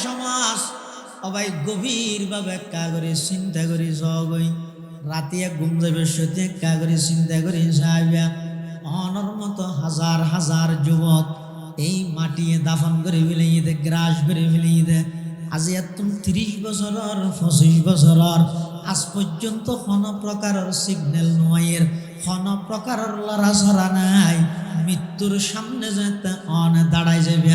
সমাজ অবাই গভীরভাবে কাগরে চিন্তা করি সবই রাতিয়া ঘুম যাবে সত্যি কাগরে চিন্তা করি সাহেবা অনর মতো হাজার হাজার যুবক এই মাটিয়ে দাফন করে ফেলে গ্রাস করে ফেলে আজি এতম 30 বছরের 25 বছরের আজ পর্যন্ত কোনো প্রকারের সিগন্যাল নয়ের কোনো প্রকারের লড়াছড়া নাই মৃত্যুর সামনে যেতে অনে দাঁড়াই যাবে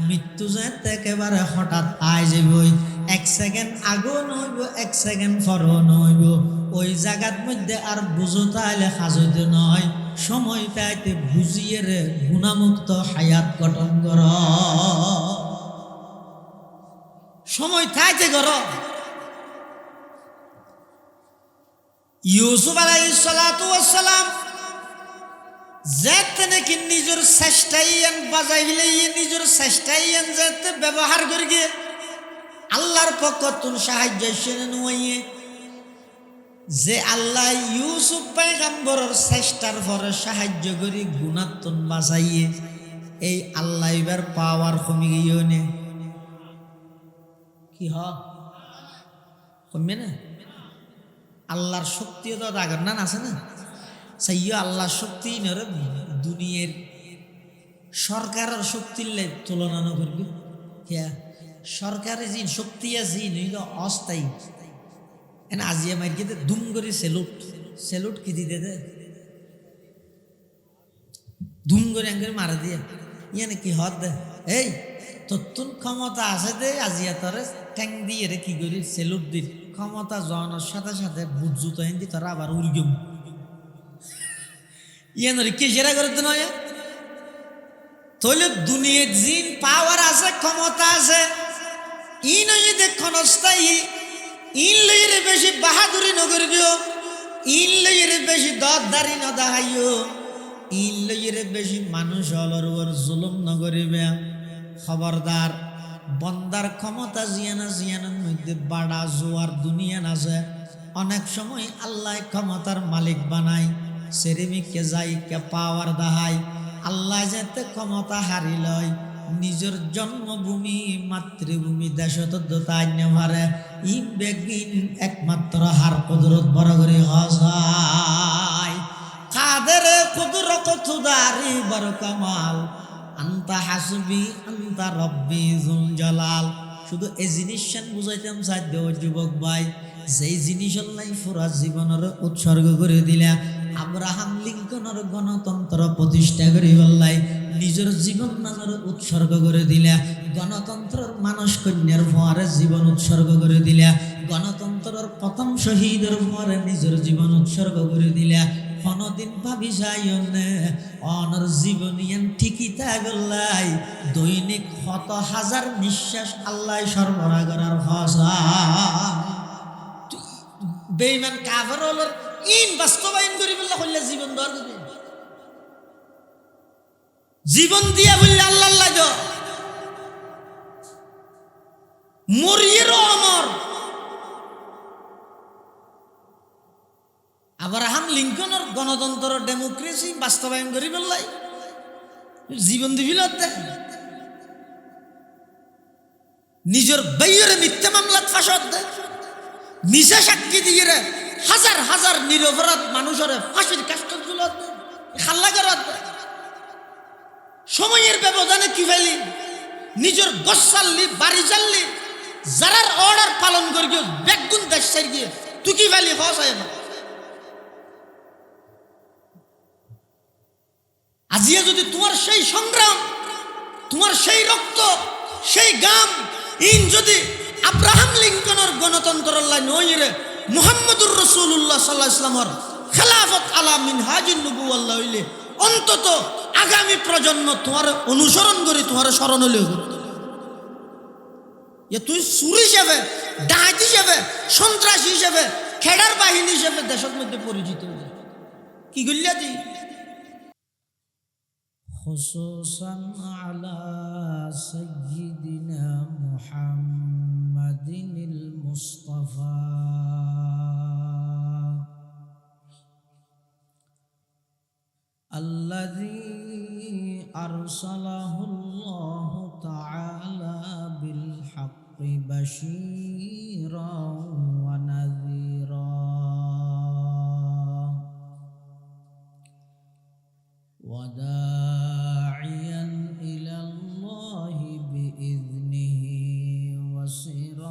মৃত্যু যেতে একেবারে হঠাৎ আয় যাবে এক সেকেন্ড আগেও নইব এক সেকেন্ড পরও নইব ওই জায়গার মধ্যে আর বুঝো তাইলে হাজতে নয় সময় তাইতে বুঝিয়ে রে গুণামুক্ত হায়াত গঠন কর সময় তাইতে কর ইউসুফ আলাইহিস সালাতু ওয়াস সালাম যেতে নাকি নিজের চেষ্টাইয়ান বাজাই হইলে নিজের চেষ্টাইয়ান যেতে ব্যবহার করি গিয়ে আল্লাহর পক্ষ তুন সাহায্য সেনে নুয়ে যে আল্লাহ ইউসুফ পয়গম্বরের চেষ্টার পরে সাহায্য করি গুণাত্তন বাঁচাইয়ে এই আল্লাহ এবার পাওয়ার কমে গিয়েও নে কি কমবে না আল্লাহর শক্তিও তো আগের না আছে না সেই আল্লাহর শক্তি নরে দুনিয়ার সরকারের শক্তির তুলনা না করবি হ্যাঁ সরকারের যে শক্তি আছে নইল অস্থায়ী এনে আজিয়া মার গিয়ে দুম করে সেলুট কি দিতে দে দুম করে এঙ্গে মারা দিয়ে ইয়ানে কি হদ দে এই তোর ক্ষমতা আছে দে আজিয়া তোরে ঠ্যাং দিয়ে রে কি করি সেলুট দিল ক্ষমতা জনের সাথে সাথে বুঝুতো হিন্দি তোরা আবার উর্গম ইয়ানোর কে সেরা করে তো নয় তাহলে দুনিয়ার জিন পাওয়ার আছে ক্ষমতা আছে ই নয় দেখুন অস্থায়ী ইন লইরে বেশি বাহাদুরি নগরিও ইন লইরে বেশি দরদারি ন দেখাইও ইন লইরে বেশি মানুষ হলর ওর জুলুম নগরিবে খবরদার বন্দার ক্ষমতা জিয়ানার মধ্যে বাড়া জোয়ার দুনিয়া আছে অনেক সময় আল্লাহ ক্ষমতার মালিক বানায় সেরেমিকে যাই কে পাওয়ার দাহাই আল্লাহ যাতে ক্ষমতা হারি লয় নিজের জন্মভূমি মাতৃভূমি দেশতাই নেভারে ইম বেগিন একমাত্র হার কুদরত বড় করে হসায় কাদের কুদরত খুদারি বড় কামাল আন্তা হাসবি আন্তা রব্বি জুল জালাল শুধু এই জিনিসটা বুঝাইতাম সাধ্য যুবক ভাই যেই জিনিস আল্লাহ পুরা জীবনের উৎসর্গ করে দিলা আব্রাহাম লিঙ্কনের গণতন্ত্র প্রতিষ্ঠা করে বললাই নিজের জীবন নামের উৎসর্গ করে দিলা গণতন্ত্রের মানুষ কন্যার ভরে জীবন উৎসর্গ করে দিলা গণতন্ত্রের প্রথম শহীদের ভরে নিজের জীবন উৎসর্গ করে দিলা কোনদিন ভাবি যাইও না অনর জীবনিয়ান ঠিকই থাকলাই দৈনিক কত হাজার নিঃশ্বাস আল্লাহ সরবরাহ করার ভাষা বেঈমান কাফের হলোর ইন বাস্তবায়ন করি বললে হইলে জীবন দর দিবে জীবন দিয়া বললে আল্লাহ লাগে মরিয়েরও অমর আব্রাহাম লিঙ্কনের গণতন্ত্র ডেমোক্রেসি বাস্তবায়ন করি বললাই জীবন দিবিল নিজের বাইরে মিথ্যা মামলাত ফাঁসত দেয় মিশা সাক্ষী দিয়ে হাজার হাজার নিরপরাধ মানুষের ফাঁসির কাষ্ট খাল্লা করার সময়ের ব্যবধানে কি ফেলি নিজের গছ চাললি বাড়ি চাললি যারার অর্ডার পালন করি গিয়ে বেগুন দেশ গিয়ে তুই কি ফেলি হসায় না আজিয়া যদি তোমার সেই সংগ্রাম তোমার সেই রক্ত সেই গাম ইন যদি আব্রাহাম লিঙ্কনের গণতন্ত্র নইরে মুহাম্মদুর রাসূলুল্লাহ সাল্লাল্লাহু আলাইহি ওয়াসাল্লামের খেলাফত আলা মিনহাজুন নবুওয়াল্লাহ হইলে অন্তত আগামী প্রজন্ম তোমার অনুসরণ করে তোমার স্মরণ হলে তুই সুর হিসেবে ডাকাত হিসেবে সন্ত্রাসী হিসেবে খেডার বাহিনী হিসেবে দেশের মধ্যে পরিচিত কি গল্লা দি খুসুসান আলা সাইয়্যিদিনা মুহাম্মাদিনিল মুস্তাফা الذي أرسله الله تعالى بالحق بشيرا ونذيرا وداعيا إلى الله بإذنه وسراجا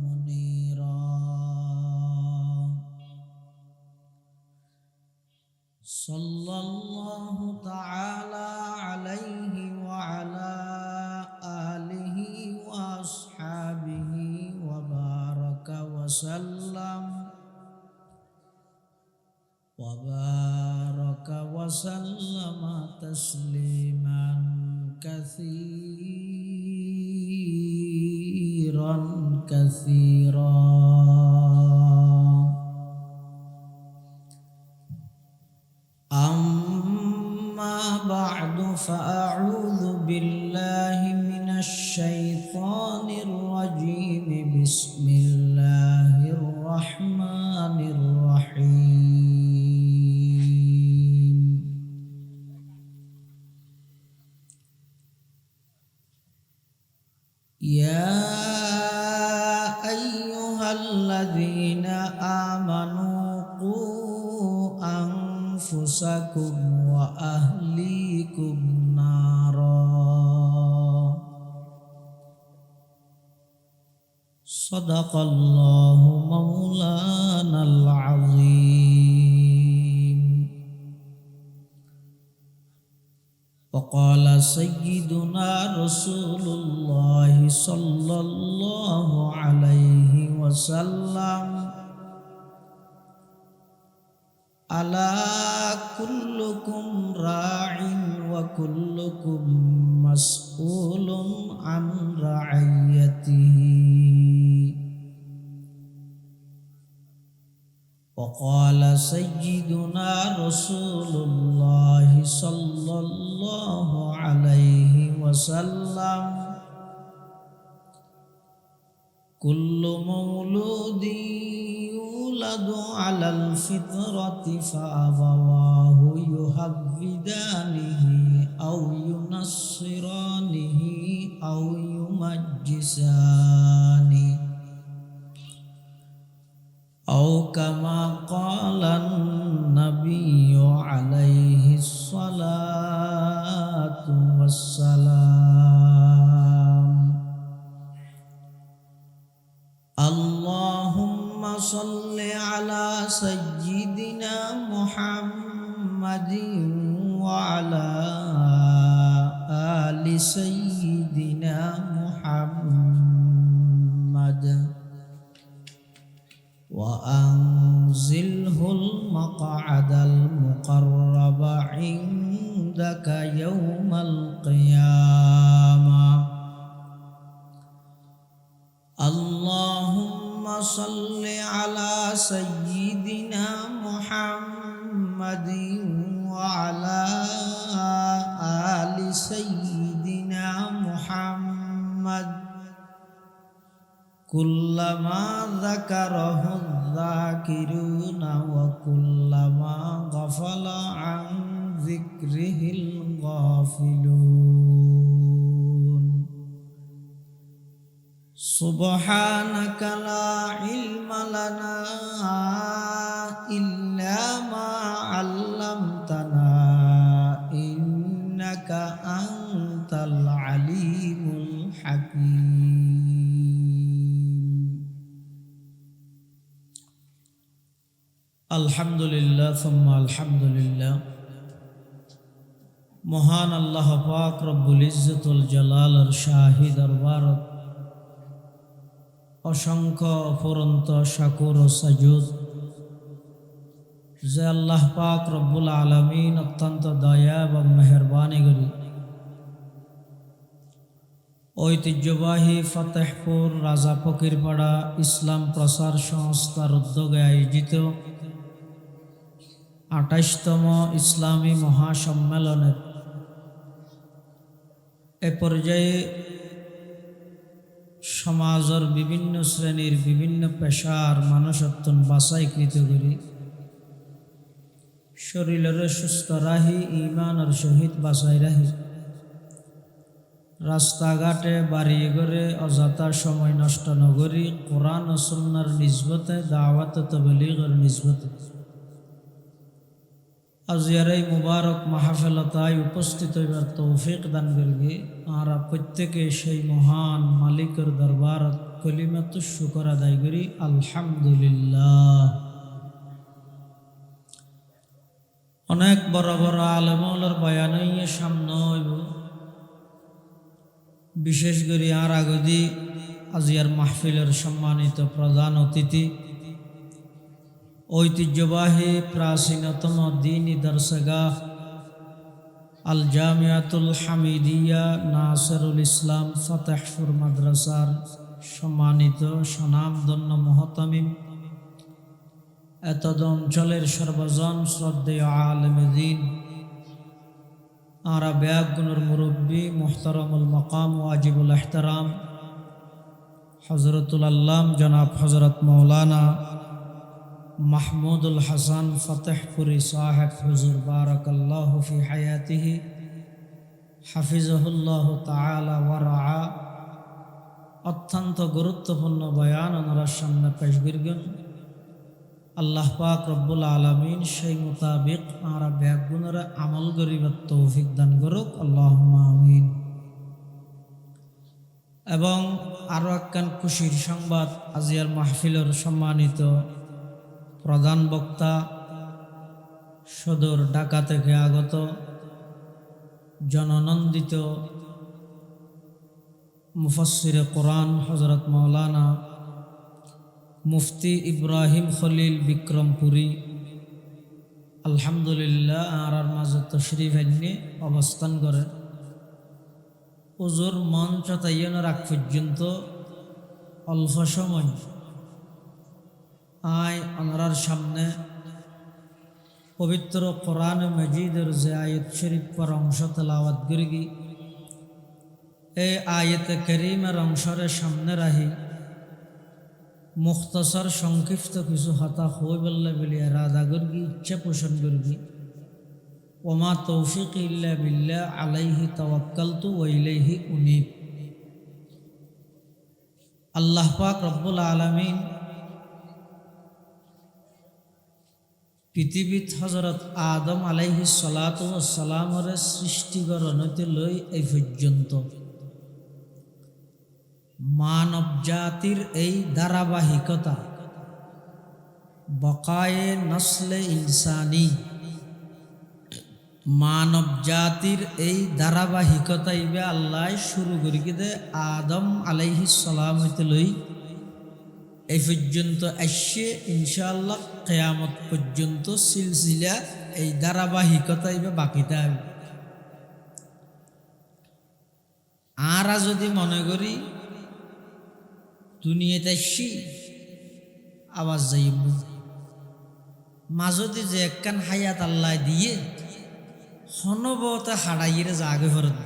منيرا صلى الله تعالى عليه وعلى آله وأصحابه وبارك وسلم تسليما كثيرا كثيرا. أما بعد فأعوذ بالله من الشيطان الرجيم بسم الله الرحمن الرحيم. يا أيها الذين آمنوا قوا أنفسكم وأهليكم نارا صدق الله مولانا العظيم. وقال سيدنا رسول الله صلى الله عليه وسلم ألا كلكم راع وكلكم مسؤول عن رعيته. وقال سيدنا رسول الله صلى الله عليه وسلم كل مولود يولد على الفطرة فأبواه يهودانه أو ينصرانه أو يمجسانه أو كما قال النبي عليه الصلاة والسلام. اللهم صل على سيدنا محمد وعلى آل سيدنا محمد وأنزله المقعد المقرب عندك يوم القيامة. اللهم صل على سيدنا محمد وعلى آل سيدنا محمد كلما ذكره الذاكرون وكلما غفل عن ذكره الغافلون. سبحانك لا علم لنا إلا ما علمتنا إنك أنت العليم الحكيم. الحمد لله ثم الحمد لله. মহান আল্লাহ পাক রব্বুল ইজ্জতুল জালালের শাহী দরবারত অসংখ্য অফুরন্ত শাকুর ও সাজুদ যে আল্লাহ পাক রব্বুল আলামিন অত্যন্ত দয়া এবং মেহেরবানি করি ঐতিহ্যবাহী ফতেহপুর রাজা ফকিরপাড়া ইসলাম প্রচার সংস্থার উদ্যোগে আয়োজিত ২৮তম ইসলামী মহাসম্মেলনের এ পর্যায়ে সমাজের বিভিন্ন শ্রেণীর বিভিন্ন পেশার মানুষত্ব বাছাইকৃত করি শরীরের সুস্থ রাহি, ইমানের সহিত বাঁচাই রাহি। রাস্তাঘাটে বাড়ি ঘরে অযথা সময় নষ্ট নগরী, কোরআন ও সুন্নাহর নিসবতে, দাওয়াত ও তাবলীগের নিসবতে আজিয়ার এই মুবারক মাহফিলতায় উপস্থিত হইবার তৌফিক দান করিবে। আমরা প্রত্যেকে সেই মহান মালিকের দরবারত কলিমাত শুকর আদায় করি, আলহামদুলিল্লাহ। অনেক বড় বড় আলেমওয়ালার বয়ান হইয়ে সামনে হইব, বিশেষ করে আর আগদি আজিয়ার মাহফিলের সম্মানিত প্রধান অতিথি, ঐতিহ্যবাহী প্রাচীনতম দ্বীনী দরসগাহ আল জামিয়াতুল হামিদিয়া নাসিরুল ইসলাম ফতেহপুর মাদ্রাসার সম্মানিত স্বনামধন্য মুহতামিম, এতদ অঞ্চলের সর্বজন শ্রদ্ধেয় আলেমে দ্বীন, আরা ব্যাগুনের মুরব্বী মুহতারামুল মাকাম ওয়াজিবুল ইহতারাম হযরতুল আল্লাম জনাব হযরত মৌলানা মাহমুদুল হাসান ফতেহপুরি সাহেব হুজুর বারাকাল্লাহু ফি হায়াতিহি হাফিজাহুল্লাহু তাআলা ওয়া রাআ, অত্যন্ত গুরুত্বপূর্ণ বয়ান ওনার সামনে পেশ করবেন। আল্লাহ পাক রব্বুল আলামিন সেই মোতাবেক আমরা ব্যাগুনের আমল করিবার তৌফিক দান করুক, আল্লাহুম্মা আমিন। এবং আরও একখান খুশির সংবাদ, আজিয়ার মাহফিলের সম্মানিত প্রধান বক্তা, সদর ঢাকা থেকে আগত জননন্দিত মুফাসসিরে কোরআন হযরত মাওলানা মুফতি ইব্রাহিম খলিল বিক্রমপুরী আলহামদুলিল্লাহ আর মাঝে তশরিফ এনে অবস্থান করে। হুজুর মঞ্চ তাইয়ানোর আগ পর্যন্ত অল্প সময় ওনার সামনে পবিত্র কোরআন মজিদের যে আয়াত শরীফ পর অংশ তেলাওয়াত করি, এই আয়াতে কারীমের অংশরে সামনে রাহি মুখতাসার সংক্ষিপ্ত কিছু হতা হই বললে বলি রাধা করি, ইচ্ছা পোষণ করি। ওমা তৌফিক ইল্লা বিল্লাহ আলাইহি তাওয়াক্কালতু ওয়া ইলাইহি উনীব। আল্লাহ পাক রব্বুল আলামিন পৃথিবীত হযরত আদম আলাইহিস সালাতু ওয়াস সালামের সৃষ্টিকরণতে লই এই পর্যন্ত মানব জাতির এই ধারাবাহিকতা, বকায়ে নসলে ইনসানি, মানব জাতির এই ধারাবাহিকতা ইবে আল্লাহ শুরু করি দে আদম আলাইহিস সালাম হইতে লই এই পর্যন্ত আসছে। ইনশাআল্লাহ কিয়ামত পর্যন্ত সিলসিলা এই ধারাবাহিকতা ইবে বাকি থাকবে। আরা যদি মনে করি দুনিয়াতে আসছি আওয়াজ যাইব, মাঝতে যে একখান হায়াত আল্লাহ দিয়ে হনবতে হারাইয়ে জাগে ফরত,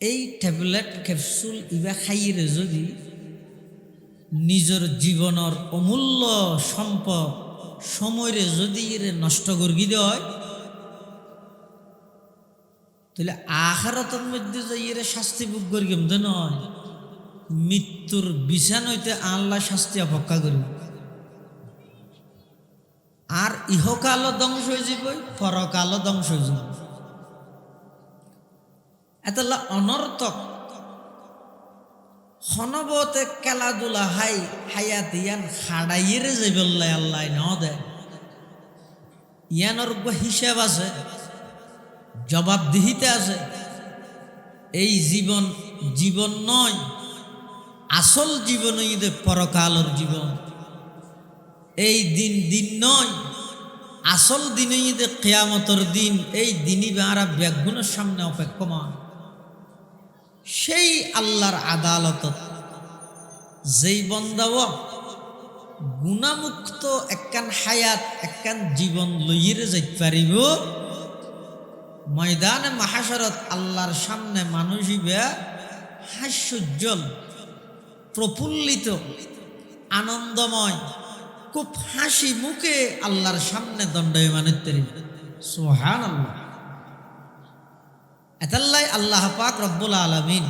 এই ট্যাবলেট ক্যাপসুল ইবা খাইয়ে যদি নিজের জীবনের অমূল্য সম্পদ সময়রে যদি নষ্ট করি দেয়, তাহলে আখিরাতের মধ্যে যাইয়ে শাস্তি ভোগ করি কেমতে নয়, মৃত্যুর বিছান হইতে আল্লাহ শাস্তি অপেক্ষা করি। আর ইহকালও ধ্বংস হয়ে যাব, পরকালও ধ্বংস হয়ে যাব। এতলা অনর্থক হনবতে খেলাধুলা হায়াত ইয়ান হাড়াইয়ের যে বললাই আল্লাহ ন দেয়, ইয়ানোর হিসাব আছে, জবাবদিহিতে আছে। এই জীবন জীবন নয়, আসল জীবন ঈদে পরকালের জীবন। এই দিন দিন নয়, আসল দিন ঈদে কিয়ামতের দিন। এই দিনই বারা ব্যাগুনের সামনে অপেক্ষমান। সেই আল্লাহর আদালত যেই বন্দাও গুণামুক্ত একখান হায়াত একখান জীবন লইয়ে যাইতে পারিব, ময়দানে মাহাশরত আল্লাহর সামনে মানুষ ইবা হাস্যোজ্জ্বল, প্রফুল্লিত, আনন্দময়, খুব হাসি মুখে আল্লাহর সামনে দণ্ডায়মানের তৈরি। সুবহানাল্লাহ। এতাল্লাই আল্লাহ পাক রব্বুল আলামিন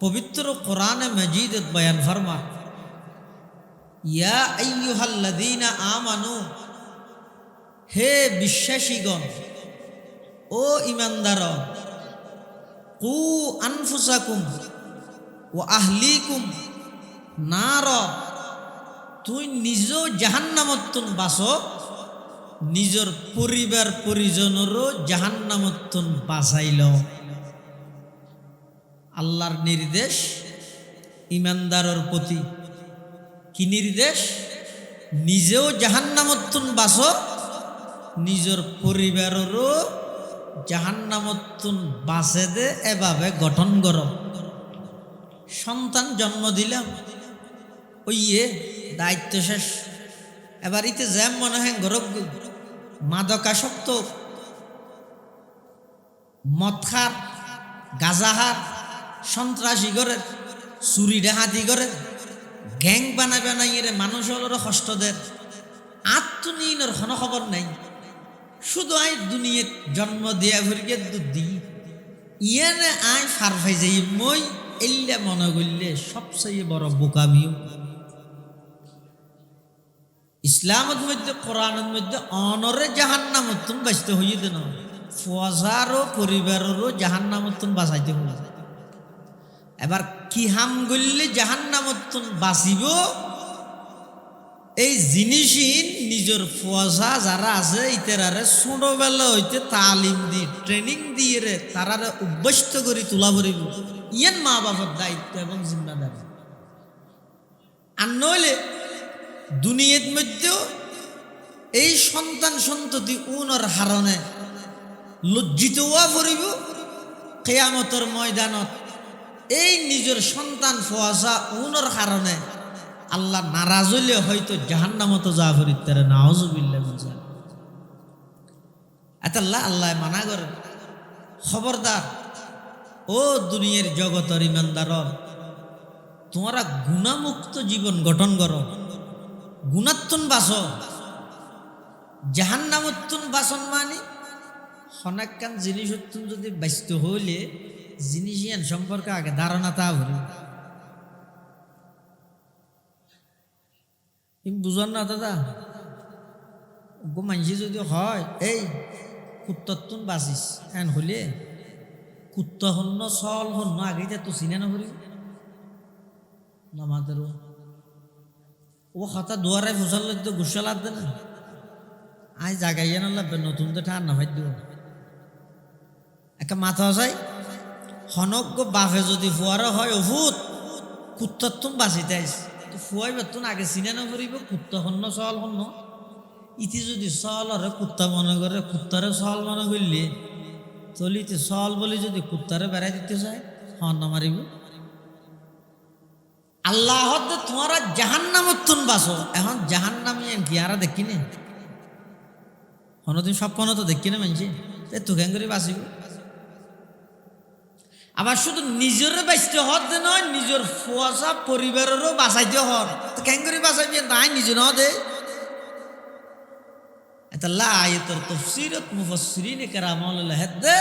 পবিত্র কোরআনে মজিদত বয়ান ফরমা, ইয়া আইয়ুহাল্লাযীনা আমানু, হে বিশ্বাসীগণ, ও ইমানদার, কু আনফুসাকুম ওয়া আহলিকুম নার, তুই নিজেও জাহান্নামত্তুন বাঁচো, নিজের পরিবার পরিজনেরও জাহান্নামত্তুন বাঁচাইল। আল্লাহর নির্দেশ ইমানদারের প্রতি কি নির্দেশ? নিজেও জাহান্নামত্তুন বাঁচো, নিজের পরিবারেরও জাহান্নামত্তুন বাঁচে দে, এভাবে গঠন করো। সন্তান জন্ম দিলাম, ওইয়ে দায়িত্ব শেষ, এবার ইতে জ্যাম মনে হয় গরব মাদকাসক্ত, মদ খার, গাঁজাহার, সন্ত্রাসী করে, চুরি ডাহাতি করে, গ্যাং বানাই বানাই এর মানুষ হলোর কষ্ট দেয়, আত্মনিয়নের কোনো খবর নাই, শুধু আই দুনিয়ে জন্ম দিয়া ভরিকে দুধ দিই ইয়ানে আই ফার ফাই যাই, মই এল্লা মনে করলে সবচেয়ে বড় বোকামিও। ইসলামের মধ্যে কোরআনের মধ্যে অনরে জাহান্নামত্তুন বাঁচতে হইয়ে দেন, ফজারও পরিবারেরও জাহান্নামত্তুন বাঁচাইতে হইয়ে। এবার কি হাম গললে জাহান্নামত্তুন বাঁচিব, এই জিনিসই নিজের ফজা যারা আছে ইতারারে ছোটবেলা হইতে তালিম দি ট্রেনিং দিয়ে রে তারারে অভ্যস্ত করে তোলা ভরিব, ইয়ান মা বাবার দায়িত্ব এবং জিম্মাদারি। আর নইলে দুনিয়ার মধ্যেও এই সন্তান সন্ততি উনর হারণে লজ্জিত হওয়া ভরিব, কিয়ামতের ময়দানত এই নিজের সন্তান ফোয়াশা উনর কারণে আল্লাহ নারাজ হইলে হয়তো জাহান্নামত যা ভরিতে নাউজুবিল্লাহ। এতাল্লাহ আল্লাহ মানা করে, খবরদার ও দুনিয়ার জগতের ইমানদার, তোমরা গুণামুক্ত জীবন গঠন করো, গুণাত্তুন বাসো, জাহান্নামত্তুন বাসন মানে অনেকখান জিনিস যদি ব্যস্ত হইলে জিনিস ইয়ান সম্পর্কে আগে ধারণা তা ভরি বুঝান না দাদা। মানসি যদি হয় এই কুত্ততুন বাঁচিস এন হলে কুত্ত হন্য চল হন্য আগে তো চিনে না করি নামাদেরও ও হতা দুয়ারায় ফুসাল তো গুসা লাগবে না, আই জাগাইয়া না লাগবে নতুন তো ঠান না ভাই দিব একটা মাথা যায় হনজ্ঞ বাফে যদি ফুয়ারা হয় অভূত কুত্ততুন বাঁচিতে আইস তো ফুয়াই বেতন আগে চিনে না করিব কুত্ত হন্য চল হন্য ইতি যদি চল হরে কুত্তা মনে করে কুত্তারে চল মনে করলে চলিতে চল বলে যদি কুত্তারে বেড়াই দিতে চায় হন্য মারিব। আল্লাহ তোমরা জাহান্নামত্তুন বাসো, এখন জাহান্নামি কি আর দেখি নে হনদিন স্বপ্ন তো দেখি না মানছি তো কেন করে বাঁচিব। আবার শুধু নিজের বাঁচতে হতে নয় নিজের ফুয়াশা পরিবারেরও বাঁচাইতে হর তো কেন করে বাঁচাইবি তাই নিজে ন দে। এতাল্লাহ আয়াতের তাফসীরত মুফাসসিরিনে কেরাম হেদে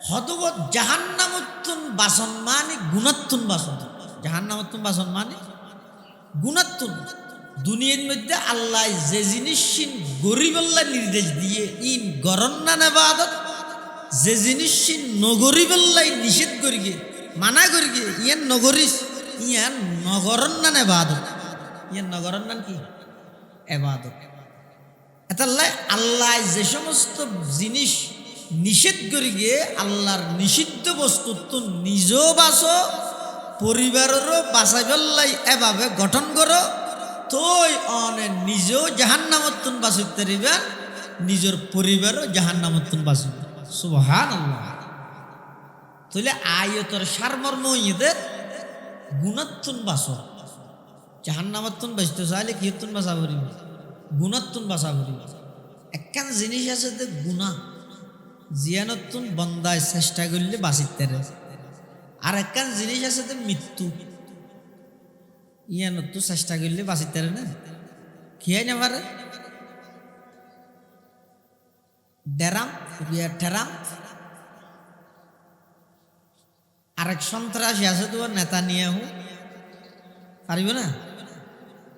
হতবত জাহান্নামত্তুন বাসন মানে গুণাত্তুন বাসন, জাহান্নামত্তুন বাসন মানে গুণাত্তুন। দুনিয়ার মধ্যে আল্লাহ যে জিনিস গরিব আল্লাহ নির্দেশ দিয়ে ইন গরন্না নেবাদত, যে জিনিস নগরী বললাই নিষেধ করি গে মানা করি গে ইয়ান নগরিস ইয়ান নগরন্না নেবাদত, ইয়ান নগরন্নান কি এবাদত। এতাল্লাহ আল্লাহ যে সমস্ত জিনিস নিষেধ করি গে আল্লাহর নিষিদ্ধ বস্তু তো নিজেও বাঁচো পরিবারেরও বাঁচাই বললাই এভাবে গঠন করো তোই অনে নিজেও জাহান্নামত্তুন বাঁচিতে পারিবেন, নিজের পরিবারও জাহান্নামত্তুন বাঁচবে। সুবহানাল্লাহ। তাহলে আয়াতের সারমর্ম এদের গুণাত্তুন বাঁচো, জাহান্নামত্তুন বাঁচতে চাইলে কিয়তুন বাঁচা করিব গুণাত্তুন বাঁচা করিব। একখান জিনিস আছে যে গুণা জিয়ানতুন বন্দায় চেষ্টা করলে বাঁচিতে, আর একখান জিনিস আছে যে মৃত্যু ইয়ান তো চেষ্টা করলে বাঁচিতে পারে না খেয়াই না পারে ডেরাম ঠেরাম আরেক সন্ত্রাসী আছে তোমার নেতা নিয়ে পারিব না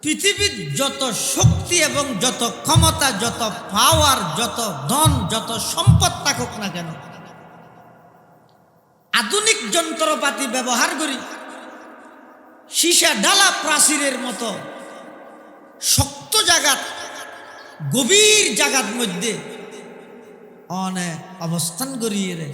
পৃথিবীর যত শক্তি এবং যত ক্ষমতা যত পাওয়ার যত ধন যত সম্পদ থাকুক না কেন আধুনিক যন্ত্রপাতি ব্যবহার করি সীসা ডালা প্রাচীরের মতো শক্ত জায়গাত গভীর জায়গার মধ্যে অনেক অবস্থান করিয়ে রে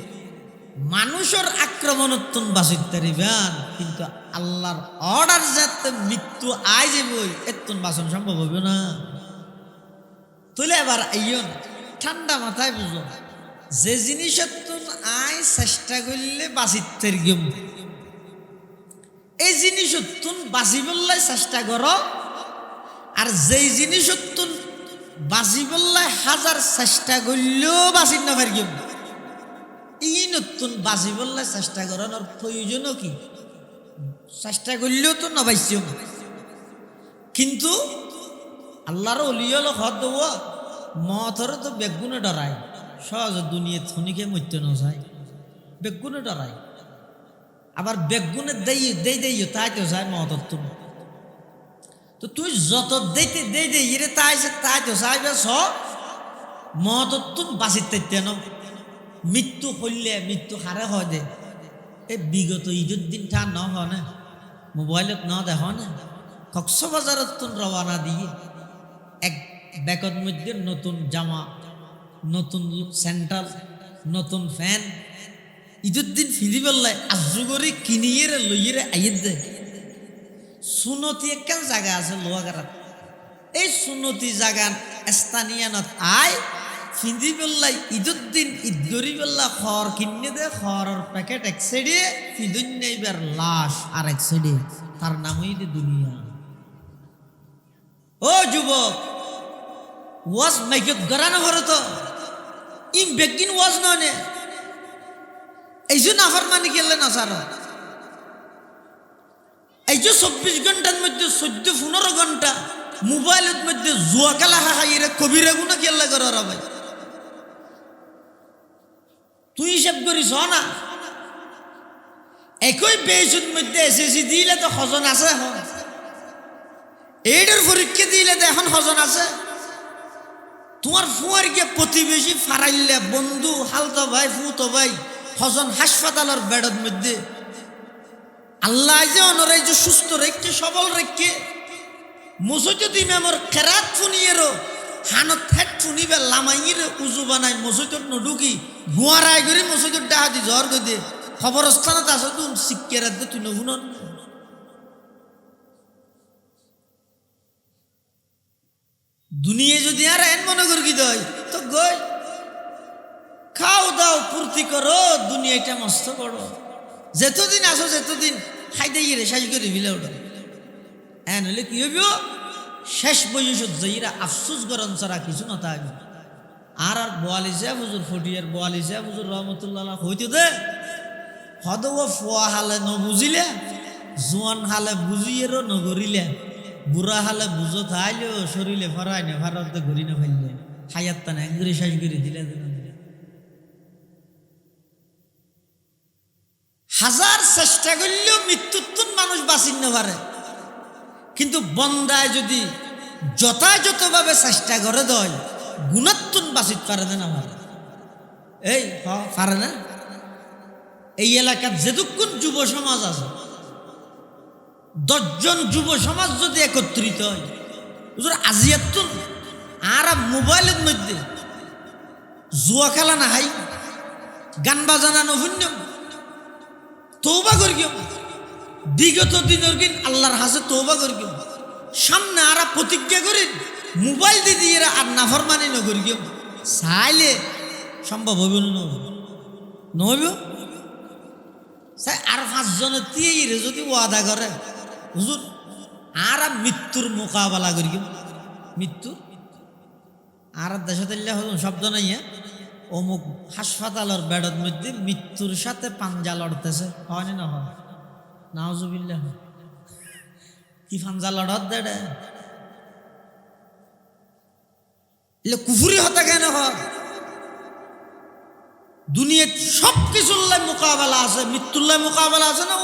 মানুষের আক্রমণোত্তন বাঁচিতে পারিবেন কিন্তু আল্লাহর অর্ডার যাতে মৃত্যু আয় যাবই এত্তন বাঁচন সম্ভব হবে না তুলে এবার আইও না ঠান্ডা মাথায় বুঝো যে জিনিসের আয় চেষ্টা করলে বাঁচিতে গেম এই জিনিসের বাঁচিবল্লাই চেষ্টা করো আর যেই জিনিসের বাঁচিবল্লাই হাজার চেষ্টা করলেও বাঁচি না পারি এই নতুন বাঁচিবল্লাই চেষ্টা করানোর প্রয়োজনও কি চেষ্টা করলেও তো না পাইছি কিন্তু আল্লাহর অলিয়ল হদ মতরে তো বেগুনে ডরায় সহজ দুনিয়া থনিকে মরতে না যায় বেগুনে ডরায় আবার বেগুনে দেই তাই তো যায় মতর তুমি তো তুই যত দেইতে দেই রে তাই তো চাইবে স মতর তুমি বাঁচিতে ন মৃত্যু হইলে মৃত্যু হারে হয় দে এই বিগত ঈদের দিন ঠা ন হ না মোবাইলত ন দেখ না কক্সবাজারত তুন রওনা দিয়ে এক ব্যাগের মধ্যে নতুন জামা নতুন স্যান্ডেল নতুন ফ্যান ঈদের দিন ফিরি বেলায় আজু করে কিনিয়ে লইয়ে আইয়ে দে সুনতি একখান জায়গা আছে লোহাগারাত এই সুনতি জায়গার স্থানীয়ত আয় ফিন্দি বেল্লাই ঈদের দিন ঈদ গরি বেল্লা খড় কিনে দে খড়ের প্যাকেট এক সাইডে ফিদুন নেইবার লাশ আর এক সাইডে তার নামই দে দুনিয়া ও যুবক ওয়াজ মাইকত গরানো হরত ইম বেগিন ওয়াজ ননে এই যে নাফরমানি গেলে না সার এই যে 24 ঘন্টার মধ্যে 14-15 ঘন্টা মোবাইলের মধ্যে জুয়া খেলা হাইরে কবিরা গুণা খেলা করার ভাই তুই হিসাব করিস না একই বেসুর মধ্যে এসএসসি দিলে তো হজন আছে এইটার পরীক্ষা দিলে তো এখন হজন আছে তোমার ফুয়ার গিয়ে প্রতিবেশী ফারাইলে বন্ধু হালতো ভাই ফুতো ভাই হজন হাসপাতালের বেডের মধ্যে আল্লাহ যে অনরে যে সুস্থ রেখে সবল রেখে মসজিদ ইমামর খেরাত ফুনিয়েরও হানত হেট ফুনিবে লামাইয়ের উজু বানাই মসজিদত নডুকি গুয়ারাই করে মসজিদত ডাহা দি জ্বর গই দে খবরস্থানত আছে তুই শিক্ষার দে তুই নহুন দুনিয়া যদি আর এন মনে করি কি দই তো গই খাও দাও পূর্তি করো দুনিয়াটা মস্ত বড় যেতদিন আসো যেতদিন খাইতে গিয়ে শেষ করে ভিলে ওটা এন হলে কি হইব শেষ বয়সত যাইরা আফসোস গরম ছাড়া কিছু না থাকবে আর বোয়ালিশা হুজুর ফটিয়ার বোয়ালিশা হুজুর রহমতুল্লাহ হইতে দে হদ ফোয়া হালে নবুঝিলে জোয়ান হালে বুঝিয়েরও নগরিলে বুড়া হালে বুঝো থাইলেও শরীরে ফরাই না ভারতে ঘুরি না ফেললে হায়াত তা না একদরে শেষ করে দিলে হাজার চেষ্টা করলেও মৃত্যুত্তর মানুষ বাঁচিন না পারে কিন্তু বন্দায় যদি যথাযথভাবে চেষ্টা করে দেয় গুণাত্তন বাঁচিত পারে না পারে এই পারে না এই এলাকার যেটুকুন যুব সমাজ আছে 10 জন যুব সমাজ যদি একত্রিত হয় আজিয়াতুন আর মোবাইলের মধ্যে জুয়া খেলা না হাই গান বাজানা নভুন্য তৌবা করি বিগত দিনের দিন আল্লাহর হাসে তৌবা করি সামনে আর প্রতিজ্ঞা করেন মোবাইল দিয়ে আর নাফরমানি নকরি চাইলে সম্ভব হইব নহইব আর 5 জনের তীরে যদি ওয়াদা করে হুজুর আর মৃত্যুর মোকাবেলা করি মৃত্যু আর দেশে শব্দ নাই অমুক হাসপাতালের বেডের মধ্যে মৃত্যুর সাথে পাঞ্জা লড়তেছে হয় না হয় নাউজুবিল্লাহ ই ফাঞ্জা লড়ত দেড়ে এলে কুফুরি হতা কেন হয় দুনিয়াত সব কিছুর মোকাবেলা আছে, মৃত্যুর মোকাবেলা আছে না?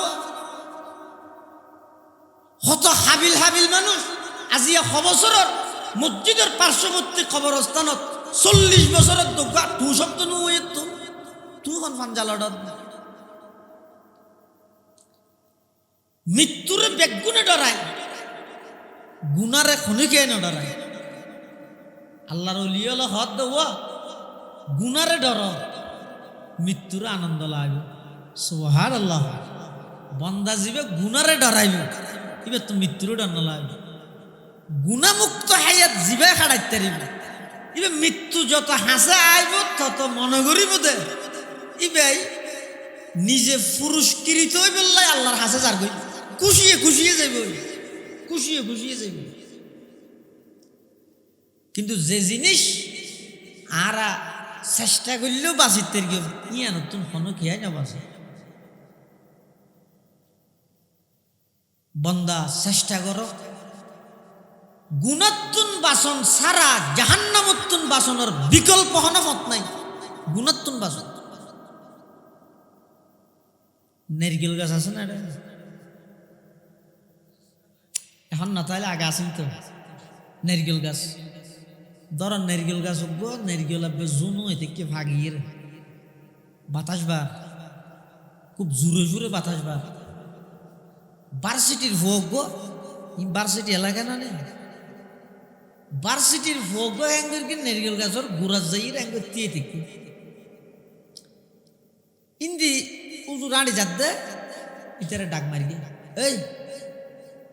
হত হাবিল হাবিল মানুষ আজি 100 বছরের মসজিদের পার্শ্ববর্তী কবরস্থানত 40 বছরের দোকা তু শব্দ নুয়ে তু হন ফাঞ্জালডত মৃত্যুরে বেগুনে ডরায়, গুনারে খনিকে না ডরায়। আল্লাহর ওলি হলো হদ দেওয়া, গুনারে ডর, মৃত্যুর আনন্দ লাগবে। সুবহানাল্লাহ। বন্দা জীবে গুনারে ডরাইব, এবার তো মৃত্যুরও ডর না লাগবে। গুণামুক্ত হায়াত জীবে খাড়াইতে পারিব, এবার মৃত্যু যত হাসে আইব তত মনে করিব দে ইবাই নিজে পুরস্কৃত হয়ে বললাই আল্লাহর হাসে যার গই খুশিয়ে খুশিয়ে যাইব, খুশিয়ে খুশিয়ে যাইব। কিন্তু যে জিনিস আর চেষ্টা করলেও বাঁচিতে গিয়ে ইয়া নতুন কোনো খেয়াই না বাঁচে। বন্দা চেষ্টা করো, গুণাত্তুন বাসন সারা জাহান্নামত্তুন বাসনের বিকল্প হনফত নাই। গুণাত্তুন বাসন নারকেল গাছ আছে না, এখন না তাহলে আগে আসেন তো নারকেল গাছ। ধরেন নারকেল গাছ উঠব, নারকেল আব্বে জুনো এতে কে ভাগিয়ে বাতাস বার, খুব জোরে জোরে বাতাস বার। ভার্সিটির ভোগ, ভার্সিটি এলাকা না নেই, ভার্সিটির ভোগ এঙ্গের কি নারকেল গাছের গুড়া যাই এঙ্গের দিয়ে থেকে ইন্দি উজু রাঁড়ি যাত দে ইতারে ডাক মারি গে, এই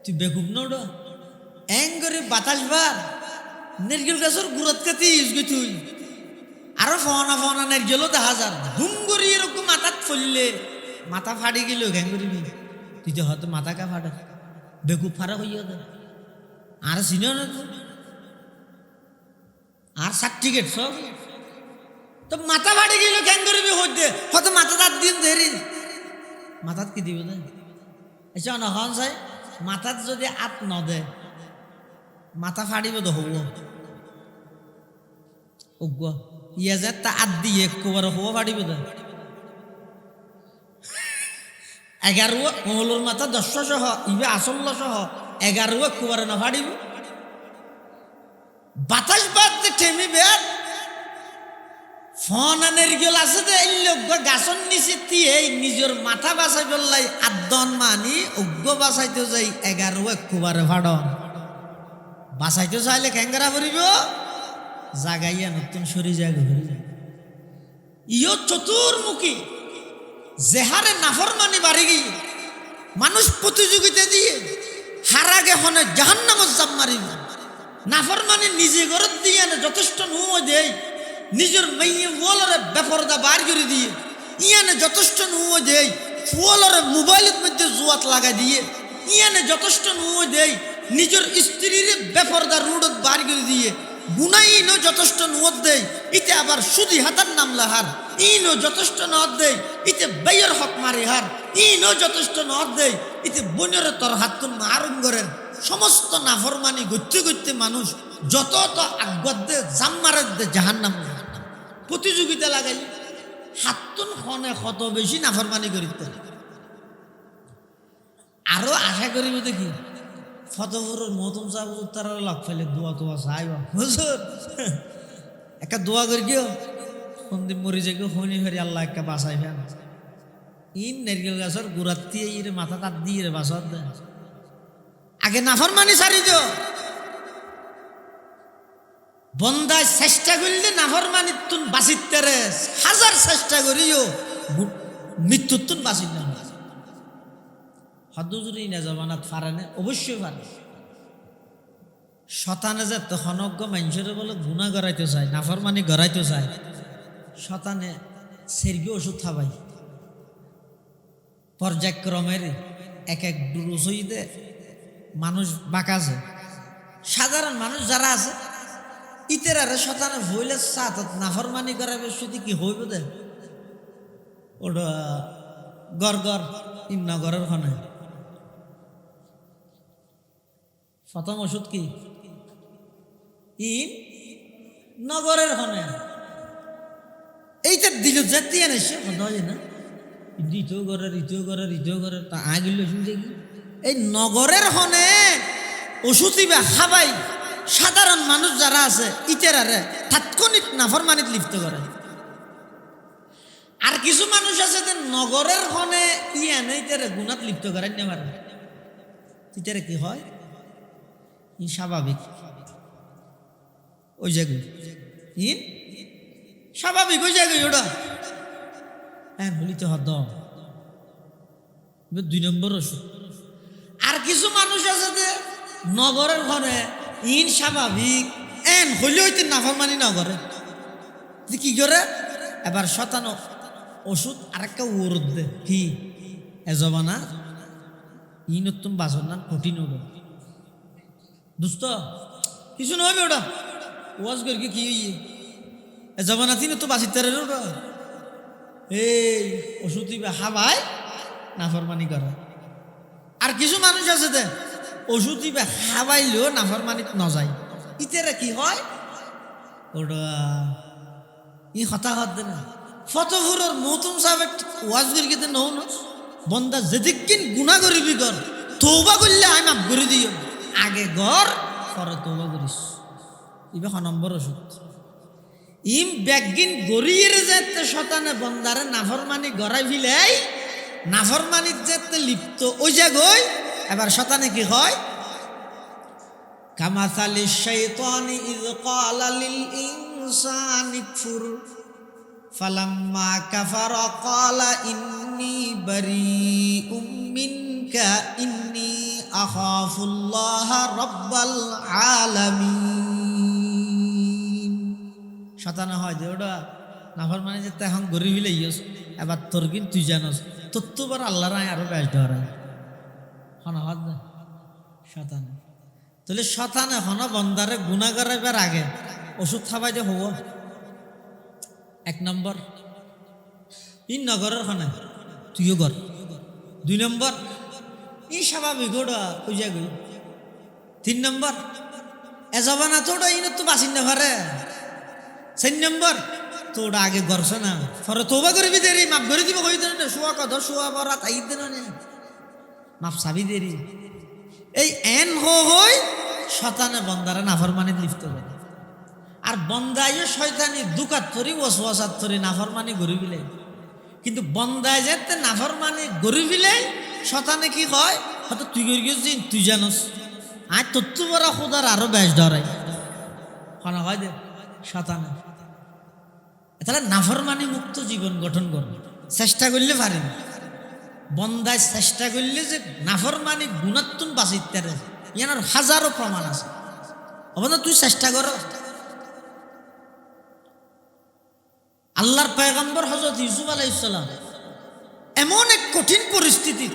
তুই বেকুব না ওটা এঙ্গরে বাতাস বার নারকেল গাছের গুড়াত কাতি ইউজ তুই আরো ফনা ফনা নারকেলও দেখা যান ধুম করি এরকম মাথাত ফললে মাথা ফাড়ি গেল ঘ্যাং করিবি তুই তো হয়তো মাথা কা ফাটে বেকুব ফারা হইয়া দে আর চিনিও না আর সার্টিফিকেট সব তো মাথা ফাটি গেল কেন করবি হইতে হয়তো মাথা তার দিন দেরি মাথাত কি দিব না এসে না হন চাই মাথাত যদি আত নদে মাথা ফাটিব তো হব অজ্ঞ ইয়ে যে তা আত দিয়ে একবার হব ফাটিব তো 11 মহলোর মাথা 10 সহ ইবে আসল্য সহ 11 একবার না ফাটিব বাতাস বাদ ঠেমি বের ফোন নারকেল আছে যে এই লোক গাছন নিচে দিয়ে নিজের মাথা বাঁচাই বললাই আদন মানি অজ্ঞ বাঁচাইতে যাই 11 একবারে ফাড়ন বাঁচাইতে চাইলে ক্যাঙ্গারা ভরিব জাগাইয়া নতুন সরি জায়গা ইও চতুর্মুখী জেহারে নাফরমানি বাড়ি গিয়ে মানুষ প্রতিযোগিতা দিয়ে হারাগে হনে জাহান্নামত জাম মারিব নাফরমানি নিজে ঘরত দিয়ে যথেষ্ট নুয় দেয় নিজের মেয়ে ফুয়ালরে বেপরদা বার করে দিয়ে ইয়ানে যথেষ্ট নুয় দেয় ফুয়ালরে মোবাইলের মধ্যে জুয়াত লাগাই দিয়ে ইয়ানে যথেষ্ট নুয় দেয় নিজের স্ত্রীর বেপরদা রুডত বার করে দিয়ে গুনাইনও যথেষ্ট নুয় দেয় ইতে আবার সুদি হাতার নাম লাহার ইনও যথেষ্ট নদ দেয় ইতে বেয়ের হক মারি হার ইনও যথেষ্ট নদ দেয় ইতে বনের তোর হাত মারুম করেন সমস্ত নাফরমানি গত্যে গত্যে মানুষ যত আগ্যে জাম্মারের দে জাহান্নাম প্রতিযোগিতা লাগাই হাতুন খনে কত বেশি নাফরমানি করিতে আরো আশা করিব দেখি ফতপুরের মহতম সাহেব তারা লক ফেলে দোয়া তোয়া চাইব বুঝুন একটা দোয়া করি গিয়েও সন্দীপ মরি যে কেউ হনি ফেরি আল্লাহ একটা বাসাই ফেন ইন নারকেল গাছের গুড়াত দিয়ে ইরে মাথা তার দিয়ে রে বাসার দে আগে নাফরমানি সারি দিও বন্দায় চেষ্টা করলে নাফরমানির তুন বাঁচিতে রে হাজার চেষ্টা করিও মৃত্যুর তুন বাঁচিত না হদুজুরি না জমানাত পারে না অবশ্যই পারে শতানে যে তখনজ্ঞ মানুষের বলে গুণা গড়াইতে চায় নাফরমানি গড়াইতে চায় শতানে সেরগি ওষুধ খাবাই পর্যায়ক্রমের এক এক রসইতে মানুষ বাঁকা আছে সাধারণ মানুষ যারা আছে ইতের আরে শতানে হইলে সাত নাফরমানি করাবে শুধু কি হইব দে ওটা গড় গড় ইন্নগরের খনে প্রথম ওষুধ কি ইন নগরের হনে এইটা দিল জাতি এনেছে হয় না ইটো ঘরের তা আগিল শুনছে কি এই নগরের হনে ওষুধ বা খাবাই সাধারণ মানুষ যারা আছে ইতেরারে তাৎক্ষণিক নাফরমানিত লিপ্ত করে। আর কিছু মানুষ আছে যে নগরের হনে এনে ইতেরে গুণাত লিপ্ত করেন না পারে ইতেরে কি হয় ই স্বাভাবিক ওই জায়গায় ইন স্বাভাবিক ওই জায়গায় ওটা হ্যাঁ বলিতে হদ 2 নম্বর ওষুধ। আর কিছু মানুষ আছে যে নগরের ঘরে ইন স্বাভাবিক এন হইলে হইতে নাফরমানি নগরে কি করে এবার শতানো ওষুধ আরেকটা ওরদ দে কি এজবানা ইন তুমি বাসর না কঠিন হবে দুস্ত কিছু নয় ওটা ওয়াজ করি কি এজবানা তিন তো বাসিতে ওটা এই ওষুধ হাবাই নাফরমানি করে। আর কিছু মানুষ আছে দে ওষুধ খাবাইলেও নাফরমানিত নযায় ইতেরা কি হয় ওটা ই হতাহত দে না ফতফুরের মৌতুম সাহেব ওয়াজ করি কিন্তু নৌ ন বন্দা যেদিকিন গুণা করিবি গর তৌবা করলে আমি মাফ করে দিও আগে গর পরে তৌবা করিস ইবে 6 নম্বর ওষুধ। ইম ব্যাগিন গরিয়ের যেতে শতানে বন্দারে নাফরমানি গড়াই ফিলাই নাফরমানির যেতে লিপ্ত ওই জায়গায় এবার শতানে কি হয় কামাসালি শাইতানি ইয ক্বালা লিল ইনসানি কফুর ফালাম্মা কাফারা ক্বালা ইন্নী বারীউম মিনকা ইন্নী আখাফুল্লাহা রাব্বাল আলামিন। শতানে হয় যে ওটা নাফরমানি যেতে এখন গরি ফিলাইস এবার তোর কিন্তু তুই জানোস তোর আল্লাহ রায় আরো বেশ ধরায় হনহাদ না শতানে তাহলে শতানে হন বন্দারে গুণা করাইবার আগে ওষুধ খাবাই যে হব 1 নম্বর ইন নগরের হনে তুইও কর 2 নম্বর ই স্বাভাবিক ওটা ওই জায়গায় 3 নম্বর এজবানা তো ওটা ইন তো বাসিন না পারে 4 নম্বর তো ওটা আগে গড়ছে না পরে তোবা করবি দেরি মাফ করে দিব কই দেন শোয়া কদর শোয়া বরাত আই দেন না মাফ সাবি দেরি এই এন হই শতানে বন্দারে নাফরমানিত লিপ্ত করে। আর বন্দায় শয়তানি দুকাত তরি ওয়াসওয়াসাত তরি নাফরমানি গরি বিলে কিন্তু বন্দায় যেতে নাফরমানি গরি বিলে শতানে কি হয় হয়তো তুই গরি গেছিস তুই জানোস আজ তত্ত্ব বড় খোদার আরো বেশ ধরাই হনা হয় দে শতানে তাহলে নাফরমানি মুক্ত জীবন গঠন করবে চেষ্টা করলে পারেন বন্দায় চেষ্টা করলে যে নাফরমানি গুণাত্মন বাঁচিতে ইয়ানোর হাজারো প্রমাণ আছে অবস্থা তুই চেষ্টা কর। আল্লাহর পয়গম্বর হযরত ইউসুফ আলাইহিস সালাম এমন এক কঠিন পরিস্থিতি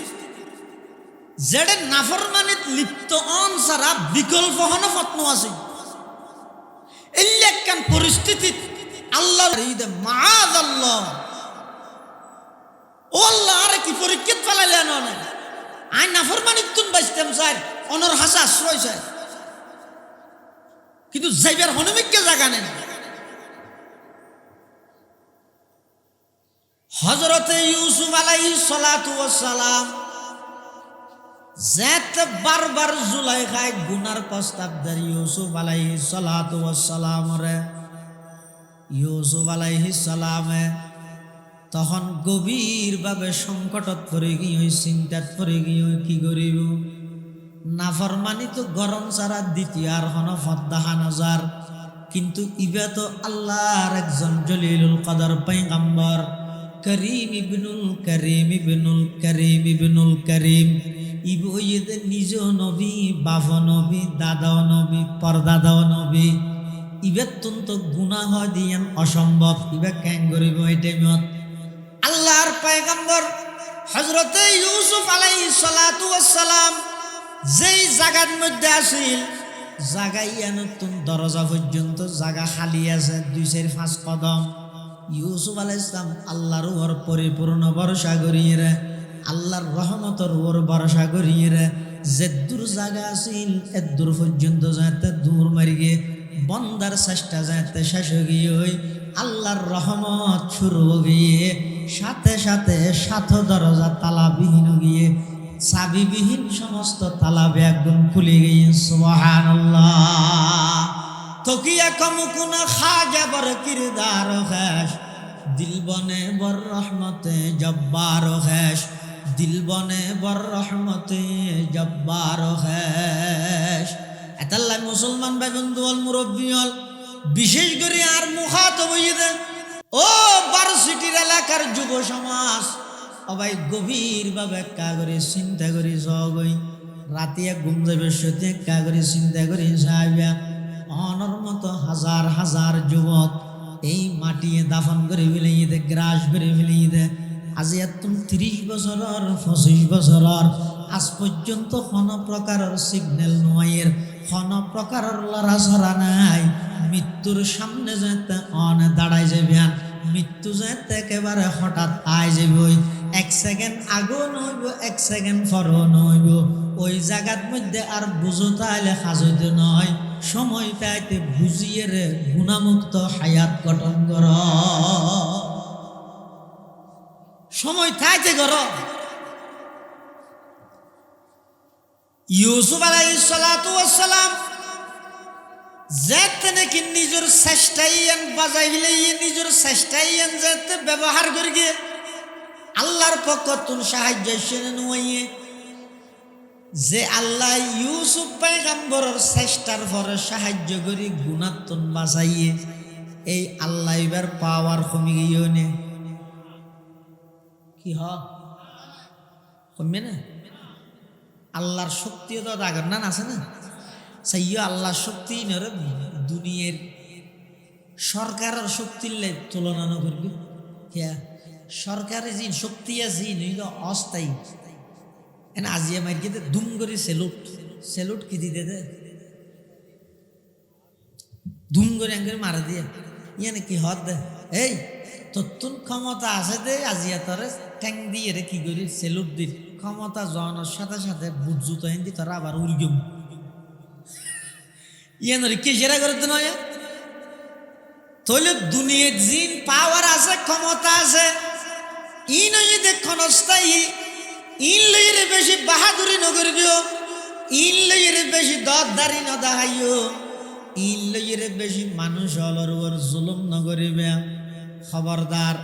যেটা নাফরমানিত লিপ্ত অন ছাড়া বিকল্প হন ফতন আছে এই একখান পরিস্থিতি আল্লাহর ঈদ মাআযাল্লাহ ও আল্লাহ আরে কি পরীক্ষা ফেলাইলেন না আই নাফরমানিত তুন বাঁচতাম স্যার অনর হাসা আশ্রয় চাই কিন্তু যাইবার হনুমিককে জায়গা নেন। হযরতে ইউসুফ আলাইহিস সালাতু ওয়াস সালাম যেত বারবার জুলাইখায় গুনার প্রস্তাব দেয় ইউসুফ আলাইহিস সালাতু ওয়াস সালাম রে ইউসুফ আলাইহিস সালামে তখন গভীরভাবে সংকটত পড়ে গিয়ে চিন্তাত পড়ে গিয়ে কি করিব নাফরমানি তো গরম ছাড়া দ্বিতীয় আর হন ফদ্দাহা নজার কিন্তু ইবে তো আল্লাহর একজন জলিলুল কদর পয়গম্বর করিম ইবনুল করিম ইবনুল করিম ইবনুল করিম ইবইদে নিজ নবী বাপ নবী দাদাও নবী পরদাদাও নবী ইবে তন্ত গুনাহ হয় দিয়ান অসম্ভব ইবে কেন করিব এই টাইমত আল্লাহর পয়গম্বর হযরতে ইউসুফ আলাইহিস সালাতু ওয়াস সালাম যেই জায়গার মধ্যে আসিল জায়গায় নতুন দরজা পর্যন্ত জায়গা খালি আছে 2-5 কদম ইউসুফ আলাইহিস সালাম আল্লাহর উপর পরিপূর্ণ ভরসা করিয়ে আল্লাহর রহমতের উপর ভরসা করিয়ে যে দূর জায়গা আছিল এ দূর পর্যন্ত যাতে দূর মারি গিয়ে বন্দার চেষ্টা যাতে শেষ হয়ে গিয়ে ওই আল্লাহর রহমত শুরু গিয়ে সাথে সাথে সাত দরজা তালাবিহীন গিয়ে চাবিবিহীন সমস্ত তালাবে একদম খুলে গিয়ে সুবহানাল্লাহ। তকিয়া কমকুন খাজা বর কিরদার খেস দিল বনে বর রহমতে জব্বার খেস দিল বনে বর রহমতে জব্বার খেস। এতাল্লাই মুসলমান ভাই বন্ধু হল মুরব্বী হল বিশেষ করে আর মুখাতব হইয়ে ও ভার্সিটির এলাকার যুব সমাজ সবাই গভীরভাবে কাগরে চিন্তা করি সবই রাতিয়া ঘুম যাবে সত্যি কাগরে চিন্তা করি সাহেবা অনর মতো হাজার হাজার যুবক এই মাটিয়ে দাফন করে ফেলিয়ে দে গ্রাস করে ফেলিয়ে দে আজি এতম 30 বছরের 25 বছরের আজ পর্যন্ত কোনো প্রকারের সিগন্যাল নয়ের কোনো প্রকারের লড়াছড়া নাই। মৃত্যুর সামনে যেতে অনে দাঁড়াই যাবে মৃত্যু যেতে একেবারে হঠাৎ আয় যাবে এক সেকেন্ড আগেও নইব এক সেকেন্ড পরও নইব ওই জায়গার মধ্যে আর বুঝো তাইলে হাজতে নয় সময়টাইতে বুঝিয়ে রে গুণামুক্ত হায়াত গঠন কর সময় থাইতে কর। ইউসুফ আলাইহিস সালাতু ওয়াস সালাম যেতে নাকি নিজের চেষ্টাই বাজাই ফেলে নিজের চেষ্টাই যেতে ব্যবহার করে গিয়ে আল্লাহর পক্ষ তুন সাহায্য সেনে নুয়ে যে আল্লাহ ইউসুফ পয়গম্বরের চেষ্টার পরে সাহায্য করি গুণাত্তন বাঁচাইয়ে এই আল্লাহ এবার পাওয়ার কমে গিয়েও নে কি কমবে না আল্লাহর শক্তিও তো আগের না আছে না সেই আল্লাহর শক্তি নরে দুনিয়ার সরকারের শক্তির তুলনা ন করবি হ্যাঁ সরকারের যে শক্তি আছে নইল অস্থায়ী এনে আজিয়া মারি দে দুম করে সেলুট কি দিতে দে দুম করে এঙ্গে মারা দিয়ে ইয়ানে কি হদ দে এই তোর ক্ষমতা আছে দে আজিয়া তোরে ট্যাং দিয়ে রে কি করি সেলুট দি ক্ষমতা জনের সাথে সাথে বুঝুতো হিন্দি তোরা আবার উর্গম ইয়ানোর কে সেরা করে তো নয় তাহলে দুনিয়ার জিন পাওয়ার আছে ক্ষমতা আছে ই নয় দেখুন অস্থায়ী ইন লইরে বেশি বাহাদুরি নগরিও ইন লইরে বেশি দরদারি নদাহাইও ইন লইরে বেশি মানুষ হলর ওর জুলুম নগরিবে। খবরদার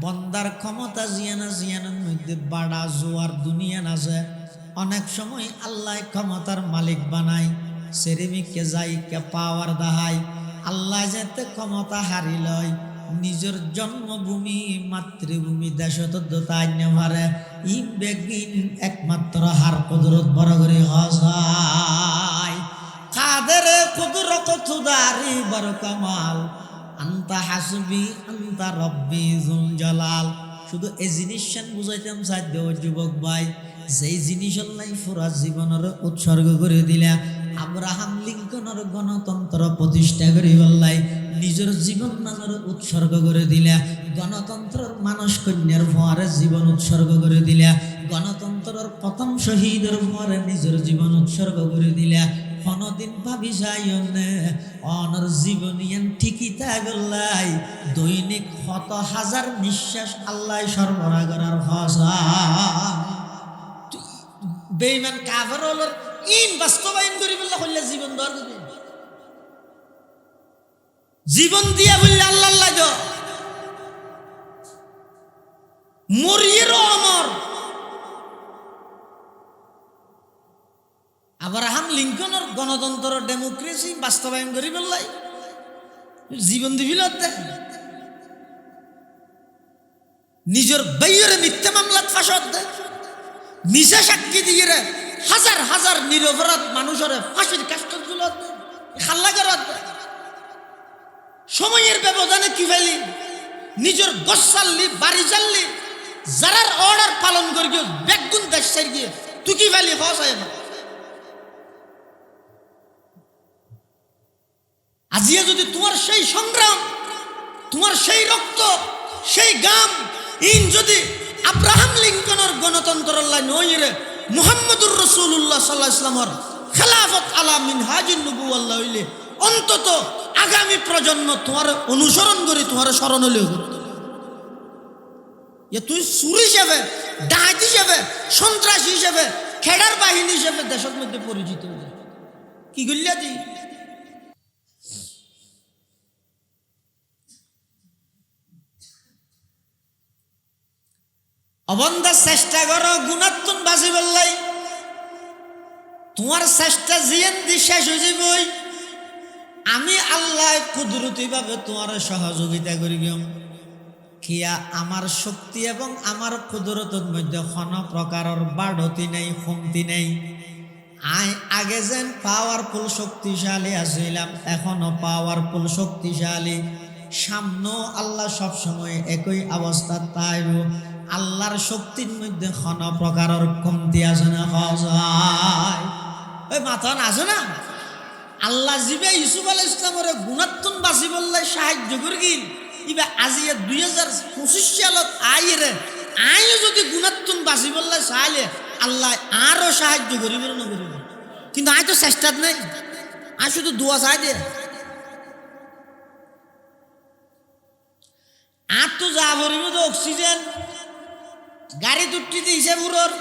বন্দার ক্ষমতা জিয়ানার মধ্যে বাড়া জোয়ার দুনিয়া আছে অনেক সময় আল্লাহ ক্ষমতার মালিক বানায় সেরেমিকে যাই কে পাওয়ার দাহাই আল্লাহ যাতে ক্ষমতা হারি লয় নিজের জন্মভূমি মাতৃভূমি দেশতাই নেভারে ইম বেগিন একমাত্র হার কুদরত বড় করে হসায় কাদের কুদরত খুদারি বড় কামাল আন্তা হাসবি আন্তা রব্বি জুল জালাল। শুধু এই জিনিসটা বুঝাইতাম সাধ্য যুবক ভাই যেই জিনিস আল্লাহ পুরা জীবনের উৎসর্গ করে দিলা আব্রাহাম লিঙ্কনের গণতন্ত্র প্রতিষ্ঠা করে বললাই নিজের জীবন নামের উৎসর্গ করে দিলা গণতন্ত্রের মানুষ কন্যার ভরে জীবন উৎসর্গ করে দিলা গণতন্ত্রের প্রথম শহীদের ভরে নিজের জীবন উৎসর্গ করে দিলা কোনদিন ভাবি যাই অনর জীবনিয়ান ঠিকই থাকলাই দৈনিক শত হাজার নিঃশ্বাস আল্লাহ সরবরাহ করার ভাষা বেঈমান কাফের হলোর ইন বাস্তবায়ন করি বললে হইলে জীবন দর জীবন দিয়া বললে আল্লাহ লাগে মরিয়েরও অমর। আব্রাহাম লিঙ্কনের গণতন্ত্র ডেমোক্রেসি বাস্তবায়ন করি বললাই জীবন দিবিল নিজের বাইরে মিথ্যা মামলাত ফাঁসত দেয় মিশা সাক্ষী দিয়ে হাজার হাজার নিরপরাধ মানুষের ফাঁসির কাষ্টগুলো খাল্লা করার সময়ের ব্যবধানে কি ফেলি নিজের গছ চাললি বাড়ি চাললি যারার অর্ডার পালন করি গিয়ে বেগুন দেশ গিয়ে তুই কি ফেলি হসায় না আজিয়া যদি তোমার সেই সংগ্রাম তোমার সেই রক্ত সেই গাম ইন যদি আব্রাহাম লিঙ্কনের গণতন্ত্র নইরে মুহাম্মদুর রাসূলুল্লাহ সাল্লাল্লাহু আলাইহি ওয়াসাল্লামের খেলাফত আলা মিনহাজুন নবুওয়াল্লাহ হইলে অন্তত আগামী প্রজন্ম তোমার অনুসরণ করে তোমার স্মরণ হলে তুই সুর হিসেবে, ডাকাত হিসেবে, সন্ত্রাসী হিসেবে, খেডার বাহিনী হিসেবে দেশের মধ্যে পরিচিত হয়ে কি করলিয়া তুই? অবন্ধা চেষ্টা করো গুণাত্মন বাজি বললাই তোমার চেষ্টা জিয়েন দি শেষ হয়ে যাবই। আমি আল্লাহ কুদরতি ভাবে তোমার সহযোগিতা করি গিয়ম কিয়া আমার শক্তি এবং আমার কুদরতের মধ্যে কোনো প্রকারের বাড়তি নেই, কমতি নেই। আগে যেন পাওয়ারফুল শক্তিশালী আসিলাম, এখনো পাওয়ারফুল শক্তিশালী, সামনেও আল্লাহ সবসময় একই অবস্থা। তাই আল্লাহর শক্তির মধ্যে কোনো প্রকারের কমতি আছে না? ওই মাথা আছে না? আল্লাহ জিবে ইউসুফ আলাইহিস ইসলামের গুণাত্মন বাসি বললে সাহায্য করি কি ইবা আজিয়ে 2025 সালত আইরে আইও যদি গুণাত্মন বাসি বললে চাইলে আল্লাহ আরো সাহায্য করিব না করিব, কিন্তু আই তো চেষ্টাত নেই, আই শুধু দোয়া চাই দে। আর তো যা ভরিব তো অক্সিজেন গাড়ি দুটি দিয়েছে পুরোর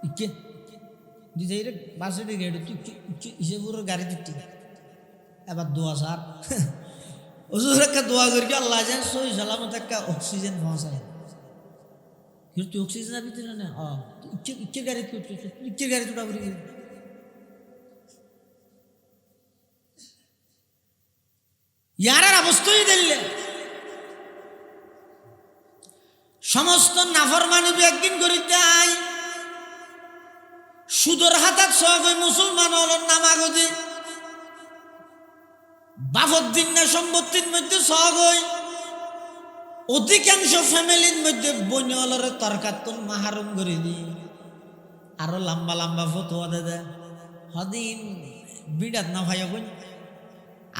ইকে দিছে রে বাসে দিকে ইসে পুরোর গাড়ি দুটি। এবার দোয়া সার হুজুর একটা দোয়া করি আল্লাহ যেন সহি সালামত একটা অক্সিজেন পৌঁছায়। তুই অক্সিজেন আবি দিল না ইচ্ছে গাড়ি ইচ্ছে গাড়ি তোটা করি ইয়ার অবস্থাই দিলে সমস্ত নাফরমানি একদিন করি দেয় সুদর হাতাত সহগই মুসলমান হল নামাগদি বাফদ্দিন না সম্পত্তির মধ্যে সহগই অধিকাংশ ফ্যামিলির মধ্যে বইনলরে তরকাতুন মাহারুম করে দি আরো লম্বা লম্বা ফতোয়া দে হদিন বিড়াত না ভাই বোন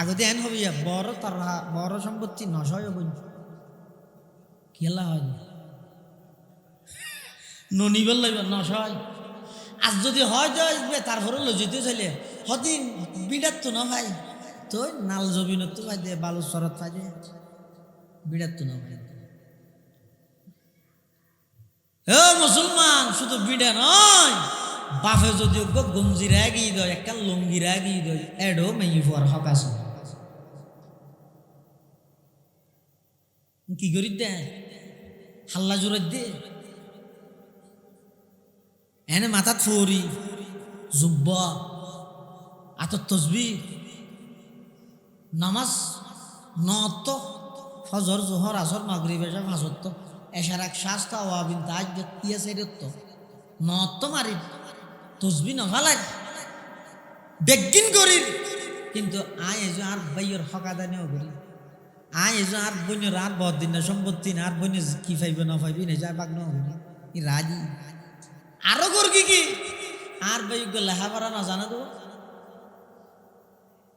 আগতে এন হবি বড় তরহা বড় সম্পত্তি নশয় বোন খেলা হয় ননিবেল লাগবে নশয় আজ যদি হয় যাবে তারপরে লজিতে চাইলে হদিন বিড়াত তো না ভাই তো নাল জবিনত তো ভাই দে বালু সরত ভাই দে বিড়াত তো না ভাই। হে মুসলমান শুধু বিড়া নয়, বাফে যদি গঞ্জি রাগি দেয় একটা লঙ্গি রাগি দেয় এডো মেয়ে ফুয়ার হক আছে কি করি দে হাল্লা জোর দে এনে মাথাত ফুরি জুব্বা আতর তসবি নামাজ নত ফজর জোহর আসর মাগরিব এসা ফাঁসত্ব এসার এক শাস্তা ওয়াবিন তাজ ইয়া সেরত্ব নত মারি তসবি নফালাই বেগিন করি, কিন্তু আয় এজো আর বাইয়ের হকাদানিও করি আয় এজো আর বইনের আর বহুত দিন না সম্পত্তি না আর বইনে কি ফাইবে না ফাইবি না যায় বাগ না করি রাজি আরো কর কি আর বাই লেখাপড়া না জানা তো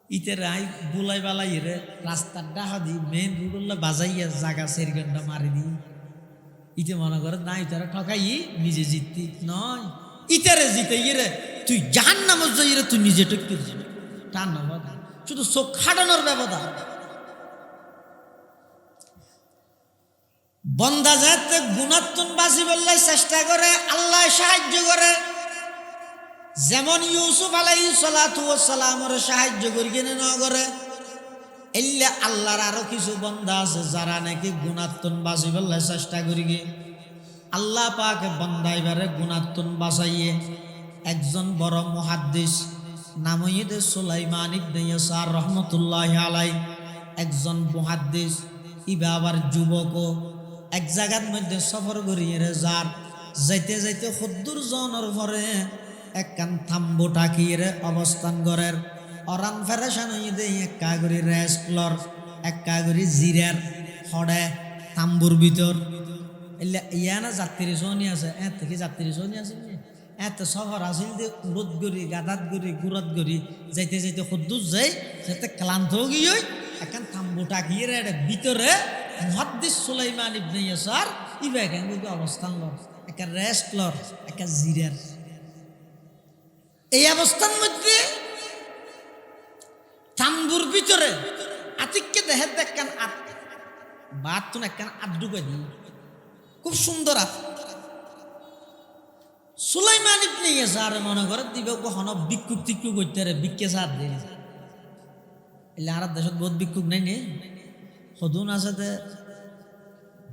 ইতে রাই বুলাই বালাই রে রাস্তার ডাহা দি মেন রোড বাজাইয়া জাগা 4 ঘন্টা মারি দি ইতে মনে করে না ইতারা ঠকাই নিজে জিততি নয় ইতারে জিতে রে তুই জাহান্নামে যাই রে তুই নিজে টক্কি টান না শুধু চোখ খাটানোর ব্যবধান। বন্দা যাতে গুণাত্মন বাসি বললে চেষ্টা করে আল্লাহ সাহায্য করে, যেমন ইউসুফ আলাইহিস সালাতু ওয়াস সালামের সাহায্য করি কিনে ন করে এল্লা আল্লাহর আরো কিছু বন্দা আছে যারা নাকি গুণাত্মন বাসি বললে চেষ্টা করি গে আল্লাহ পাকে বন্দাইবারে গুণাত্মন বাসাইয়ে একজন বড় মুহাদ্দিস নামইদ সুলাইমান ইবনে ইয়াসার রহমতুল্লাহ আলাই একজন মুহাদ্দিস ইবা আবার যুবকও এক জায়গার মধ্যে সফর করিয়ে যার যাইতে যাইতে খুদ্দুর জনের পরে একখান থাম্বু টাকিয়ে অবস্থান করের অরান ফেরেশান হয়ে দেয় একা করি রেস্টলর একা করি জিরার হড়ে তাম্বুর ভিতর ইয়া না যাত্রী শনি আছে এত থেকে যাত্রী শনি আছে এত সফর আসিল যে উড়ত গড়ি গাদাত গড়ি গুড়ত গড়ি যাইতে যাইতে খুদ্দুর যাই যাতে ক্লান্ত গিয়ে একখান থাম্বু টাকিয়ে ভিতরে মুহাদ্দিস সুলাইমান ইবনে ইয়াসার ইবা এখান অবস্থান ল একটা রেস্ট লর, একটা জিরার। এই অবস্থার মধ্যে তাম্বুর ভিতরে আতিককে দেহে দেখেন বাদ তুন একখান আড্ডুকে দিই, খুব সুন্দর আত। সুলাইমান ইবনে ইয়াসার মনে করে দিবে কখনো ভিক্ষুক টিক্ষুক করতে রে, ভিক্ষে সার দিয়ে এলে আর দেশত বহুত ভিক্ষুক নাই নে, সদুন আছে যে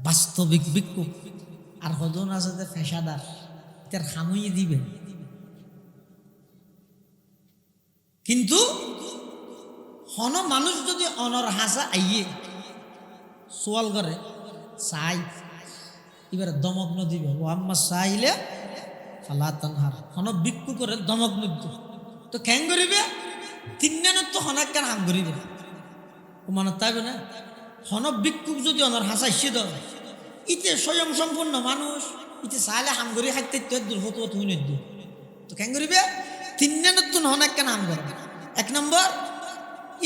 বাস্তবিক ভিক্ষুক আর সদুন আছে যে পেশাদার, তার খামুই দিবে। কিন্তু হন মানুষ যদি অনর হাসা আইয়ে সোয়াল করে চাই, এবারে দমক নদিবে ও আম্মা চাইলে ফালা তানহার, হন ভিক্ষু করে দমক নদ্য তো কেন করিবে, তিনজনের তো হনাক কেন হাম করিবে ও মানে তাইবে না। হন ভিক্ষুক যদি অনর হাসা ইসে দ ইতে স্বয়ং সম্পূর্ণ মানুষ, ইতে চাইলে হাম করি খাইতে দুর্ভত তুই নদ্য তো কেন করিবে, তিনজনের তো হনাক কেন হাম করে। এক নম্বর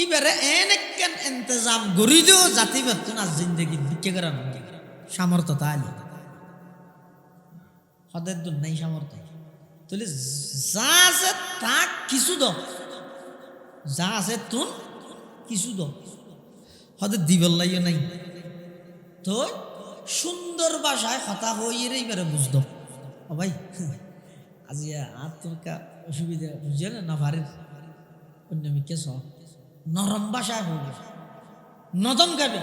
এবারে এনেকেন ইন্তজাম গড়ি দিও জাতি বেতন আজ জিন্দগি বিক্রি করার সামর্থ্য তাহলে হদের দূর নাই সামর্থ্য, তাহলে যা আছে তা কিছু দ, যা আছে তুন কিছু দ, হদের দিবল লাইও নাই। তো সুন্দর ভাষায় হতা হইয়ে এবারে বুঝদ ও ভাই আজি আর তোর অসুবিধা বুঝে না ভারের অন্য মিকে সব নরম ভাষায় হইবে, নদম গাবে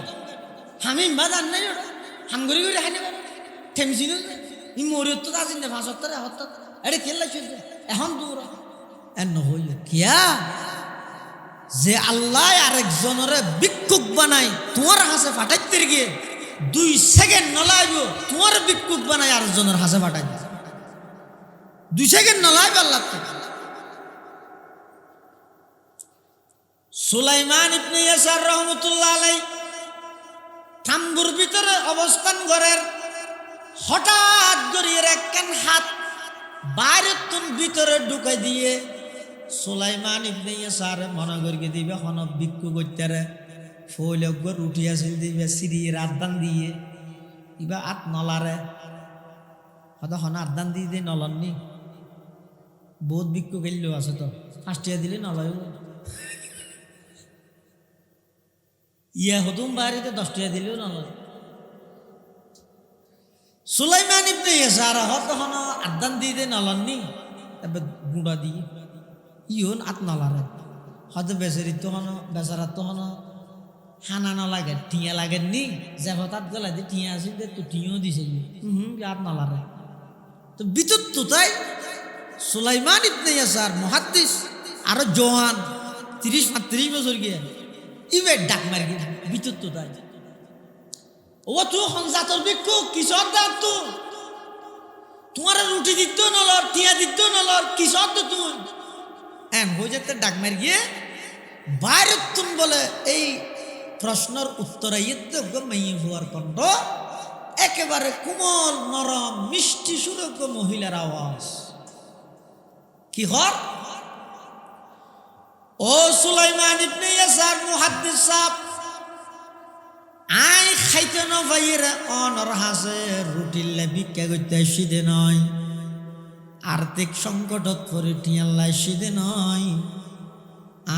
আমি বাজার নাই ওটা হাম করি করে হানি থেমছিল ই মরিয়ত তো আজিন না ৭৫ ৭০ আরে কেল্লা চলছে এখন দূর এন হইল কিয়া যে আল্লাহ আরেকজনের ভিক্ষুক বানাই তোমার হাসে ফাটাইতে গিয়ে 2 সেকেন্ড নলাইব, তোমার ভিক্ষুক বানাই আরেকজনের হাসে ফাটাই 2 সেকেন্ড নলাইব আল্লাহ। সুলাইমান ইবনে ইয়াসার রহমতুল্লাহ আলাইহি তাম্বুর ভিতরে অবস্থান করেন, হঠাৎ করিয়ে একখান হাত বাইরের তুন ভিতরে ঢুকাই দিয়ে সুলাইমান ইবনে ইয়াসার মনে করিয়ে দিবে হন ভিক্ষু করতে ফৈলগ্যর উঠিয়াছিল দিবে সিঁড়ি রাতদান দিয়ে ইবা আত নলারে হয়তো হন আতদান দিয়ে দিয়ে নলননি বহুত ভিক্ষু খেললেও আছে তো 5 টাকা দিলে নলয় ইয়া হতুম বাড়িতে 10 টাকা দিলেও নলয়। সুলাইমান ইবনে ইয়াসার হত হন আদান দিয়ে দিয়ে নলননি এবার গুঁড়া দিয়ে ইহন আত নলারে হয়তো বেচারি তো হন বেচারা তো হন হানা নলাগে টিয়া লাগেননি যে হঠাৎ গলা দিয়ে টিয়া আসি তো টিয়াও দিছে আত নলারে তো বিদ্যুৎ তো তাই সুলাইমান ইবনে ইয়াসার মুহাদ্দিস আরো জওয়ান 30-35 বছর গিয়ে ইবে ডাক মারি বিদ্যুৎ তো তাই ও তুই হনজাতর বিক্ষু কিসর দাম তো তোমার রুটি দিত নলর টিয়া দিত নলর কিসর তো তুই এন হয়ে যেতে ডাক মারি গিয়ে বাইরে তুম বলে এই প্রশ্নের উত্তরে ইয়ে মেয়ে হওয়ার কণ্ঠ একেবারে কোমল নরম মিষ্টি সুরক্ষ মহিলার আওয়াজ কি হর ও সুলাইমান ইবনে ইয়াসার মুহাদ্দিস সাহেব আই খাইতে ন ভাইয়েরা অনর হাসে রুটিলে ভিক্ষা করতে সিদে নয়, আর্থিক সংকটত পরে টিয়াল্লাই সিদে নয়,